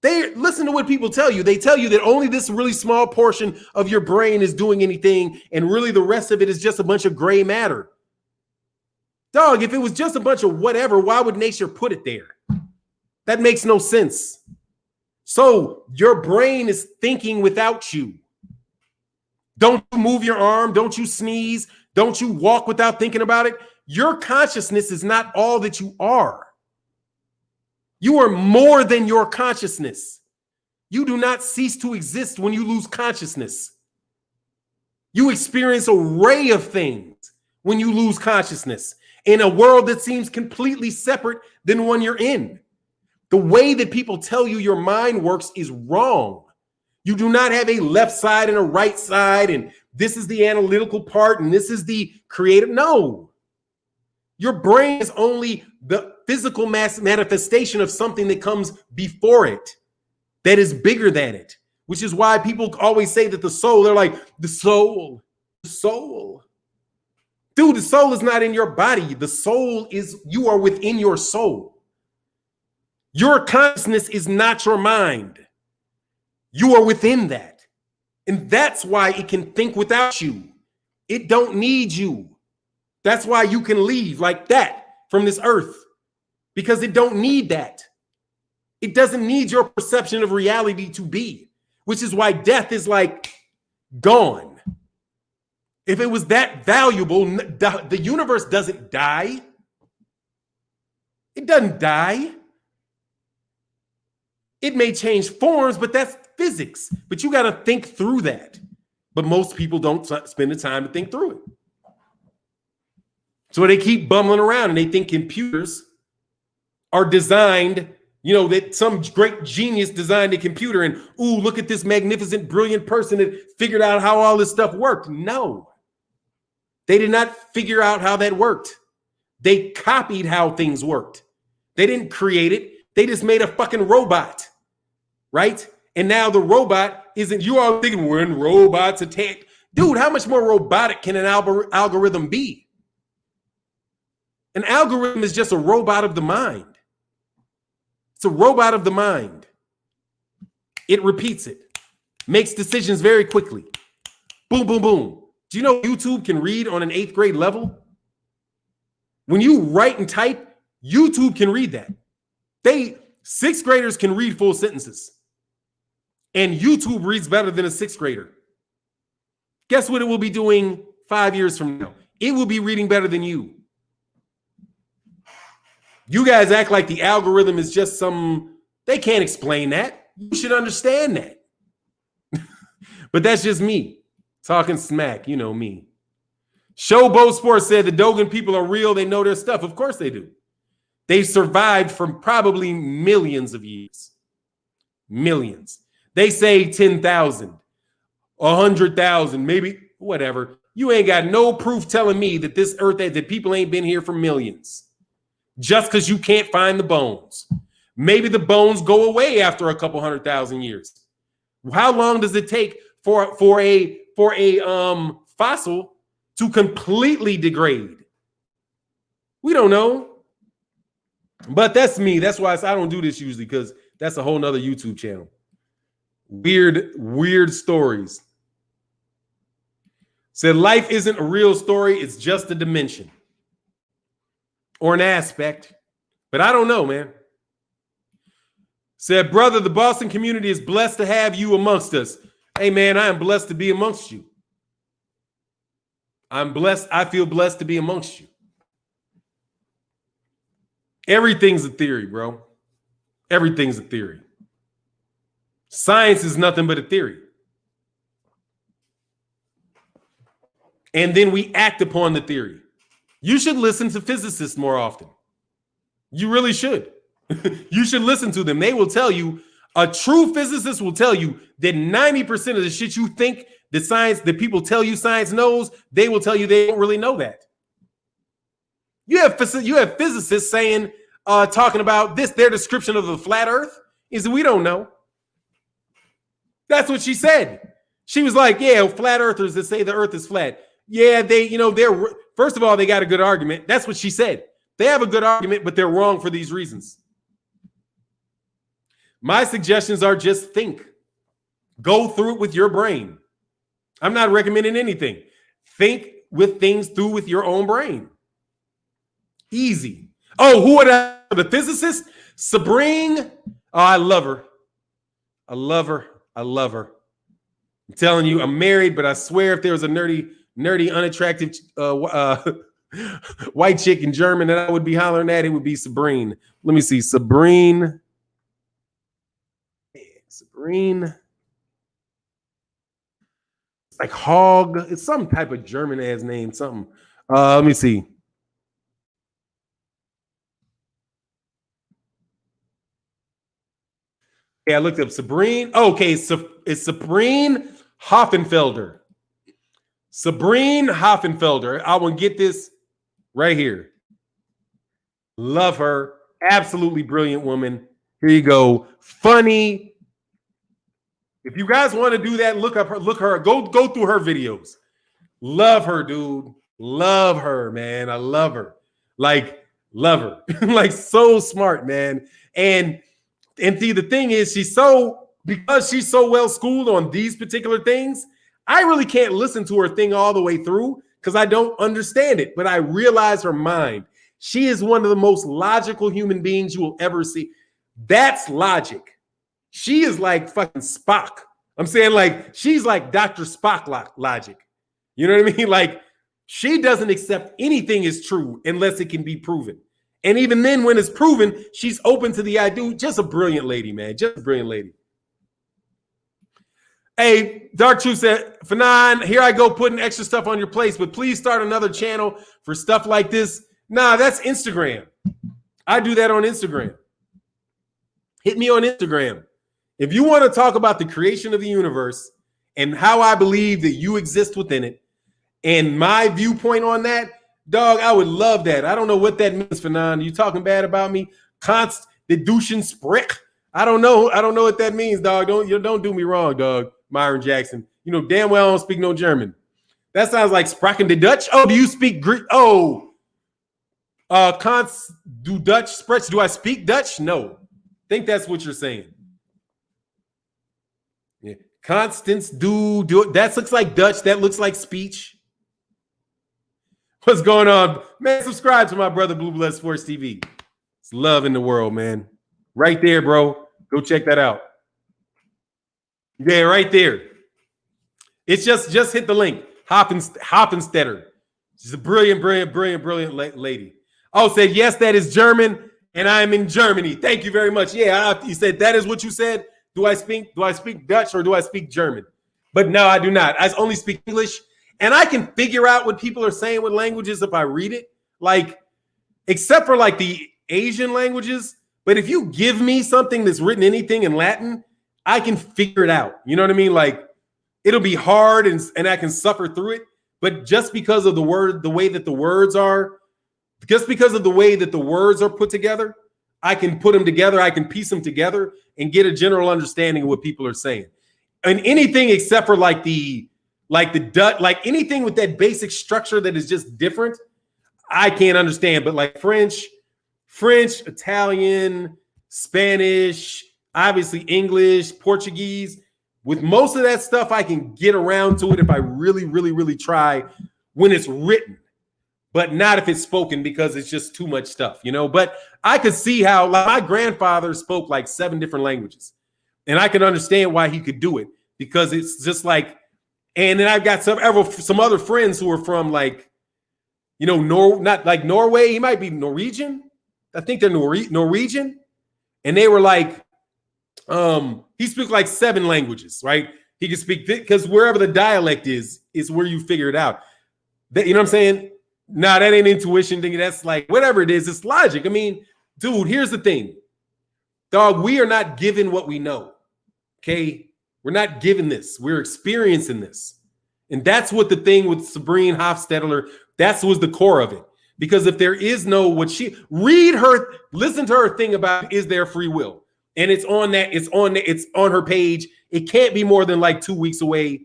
They listen to what people tell you. They tell you that only this really small portion of your brain is doing anything, and really the rest of it is just a bunch of gray matter. Dog, if it was just a bunch of whatever, why would nature put it there? That makes no sense. So your brain is thinking without you. Don't you move your arm. Don't you sneeze. Don't you walk without thinking about it. Your consciousness is not all that you are. You are more than your consciousness. You do not cease to exist when you lose consciousness. You experience an array of things when you lose consciousness in a world that seems completely separate than one you're in. The way that people tell you your mind works is wrong. You do not have a left side and a right side, and this is the analytical part, and this is the creative. No. Your brain is only the physical manifestation of something that comes before it, that is bigger than it, which is why people always say that the soul, they're like, the soul. Dude, the soul is not in your body. The soul is, you are within your soul. Your consciousness is not your mind. You are within that. And that's why it can think without you. It don't need you. That's why you can leave like that from this earth, because it don't need that. It doesn't need your perception of reality to be, which is why death is like gone. If it was that valuable, the universe doesn't die. It doesn't die. It may change forms, but that's physics. But you got to think through that. But most people don't spend the time to think through it. So they keep bumbling around and they think computers are designed, that some great genius designed a computer and, ooh, look at this magnificent, brilliant person that figured out how all this stuff worked. No, they did not figure out how that worked. They copied how things worked. They didn't create it. They just made a fucking robot, right? And now the robot isn't, you all thinking when robots attack. Dude, how much more robotic can an algorithm be? An algorithm is just a robot of the mind. It's a robot of the mind. It repeats it, makes decisions very quickly. Boom, boom, boom. Do you know YouTube can read on an 8th grade level? When you write and type, YouTube can read that. 6th graders can read full sentences. And YouTube reads better than a 6th grader. Guess what it will be doing 5 years from now? It will be reading better than you. You guys act like the algorithm is just they can't explain that. You should understand that. But that's just me talking smack, me. Showboat Sports said the Dogan people are real. They know their stuff. Of course they do. They survived from probably millions of years. Millions. They say 10,000, 100,000, maybe whatever. You ain't got no proof telling me that this earth, that people ain't been here for millions. Just because you can't find the bones. Maybe the bones go away after a couple 100,000 years. How long does it take for a fossil to completely degrade? We don't know. But that's me. That's why I don't do this usually, because that's a whole nother YouTube channel. Weird stories. Said life isn't a real story. It's just a dimension or an aspect. But I don't know, man. Said, brother, the Boston community is blessed to have you amongst us. Hey, man, I am blessed to be amongst you. I'm blessed. I feel blessed to be amongst you. Everything's a theory, bro. Everything's a theory. Science is nothing but a theory. And then we act upon the theory. You should listen to physicists more often. You really should. You should listen to them. They will tell you, a true physicist will tell you that 90% of the shit you think that people tell you science knows, they will tell you they don't really know that. You have physicists saying, talking about this, their description of the flat earth is we don't know. That's what she said. She was like, yeah, flat earthers that say the earth is flat. Yeah, they're first of all, they got a good argument. That's what she said. They have a good argument, but they're wrong for these reasons. My suggestions are just think. Go through it with your brain. I'm not recommending anything. Think with things through with your own brain. Easy. Oh, who are the physicist? Sabrine. Oh, I love her. I love her. I love her. I'm telling you, I'm married, but I swear if there was a nerdy, unattractive white chick in German that I would be hollering at, it would be Sabrine. Let me see. Sabrine. It's like Hog. It's some type of German ass name. Something. Let me see. Yeah, I looked up Sabrine. Oh, okay, so it's Sabrine Hoffenfelder. Sabrine Hoffenfelder. I will get this right here. Love her. Absolutely brilliant woman. Here you go. Funny. If you guys want to do that, look her. Go through her videos. Love her, dude. Love her, man. I love her. Like, love her. Like, so smart, man. And see, the thing is, because she's so well schooled on these particular things, I really can't listen to her thing all the way through because I don't understand it. But I realize her mind. She is one of the most logical human beings you will ever see. That's logic. She is like fucking Spock. I'm saying, like, she's like Dr. Spock logic. You know what I mean? Like, she doesn't accept anything as true unless it can be proven. And even then, when it's proven, she's open to the idea. Just a brilliant lady, man. Just a brilliant lady. Hey, Dark Truth said, Fannon, here I go putting extra stuff on your place, but please start another channel for stuff like this. Nah, that's Instagram. I do that on Instagram. Hit me on Instagram. If you want to talk about the creation of the universe and how I believe that you exist within it and my viewpoint on that, dog, I would love that. I don't know what that means, Fannon. You talking bad about me? Constitution Sprich. I don't know. I don't know what that means, dog. Don't do me wrong, dog. Myron Jackson. You know damn well I don't speak no German. That sounds like Sprachen de Dutch. Oh, do you speak Greek? Oh, do Dutch Sprech? Do I speak Dutch? No. I think that's what you're saying. Yeah. Constance do that looks like Dutch. That looks like speech. What's going on? Man, subscribe to my brother Blue Blood Sports TV. It's love in the world, man. Right there, bro. Go check that out. Yeah, right there. It's just hit the link. Hoppenstetter. She's a brilliant lady. Oh, said, yes, that is German, and I'm in Germany. Thank you very much. Yeah, you said that is what you said. Do I speak Dutch or do I speak German? But no, I do not. I only speak English. And I can figure out what people are saying with languages if I read it, like, except for like the Asian languages. But if you give me something that's written anything in Latin, I can figure it out. You know what I mean? Like, it'll be hard and I can suffer through it. But just because of the way that the words are, just because of the way that the words are put together, I can put them together. I can piece them together and get a general understanding of what people are saying. And anything except for like anything with that basic structure that is just different, I can't understand. But like French, Italian, Spanish, obviously English, Portuguese, with most of that stuff, I can get around to it if I really, really, really try when it's written, but not if it's spoken because it's just too much stuff, you know? But I could see how, like, my grandfather spoke like 7 different languages, and I can understand why he could do it because it's just like, and then I've got some other friends who are from like, you know, not like Norway. He might be Norwegian. I think they're Norwegian. And they were like, he speaks like 7 languages, right? He can speak because wherever the dialect is where you figure it out. You know what I'm saying? Nah, that ain't intuition thing. That's like whatever it is, it's logic. I mean, dude, here's the thing. Dog, we are not given what we know. Okay? We're not given this. We're experiencing this. And that's what the thing with Sabrina Hofstadter, that was the core of it. Because if there is no listen to her thing about is there free will? And it's on her page. It can't be more than like 2 weeks away.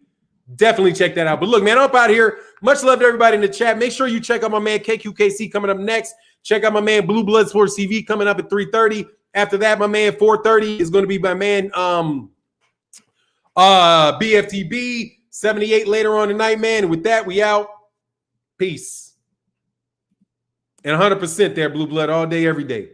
Definitely check that out. But look, man, I'm up out here. Much love to everybody in the chat. Make sure you check out my man KQKC coming up next. Check out my man Blue Blood Sports TV coming up at 3:30. After that, my man 4:30 is going to be my man BFTB 78 later on tonight, man. And with that, we out. Peace. And 100% there, Blue Blood, all day, every day.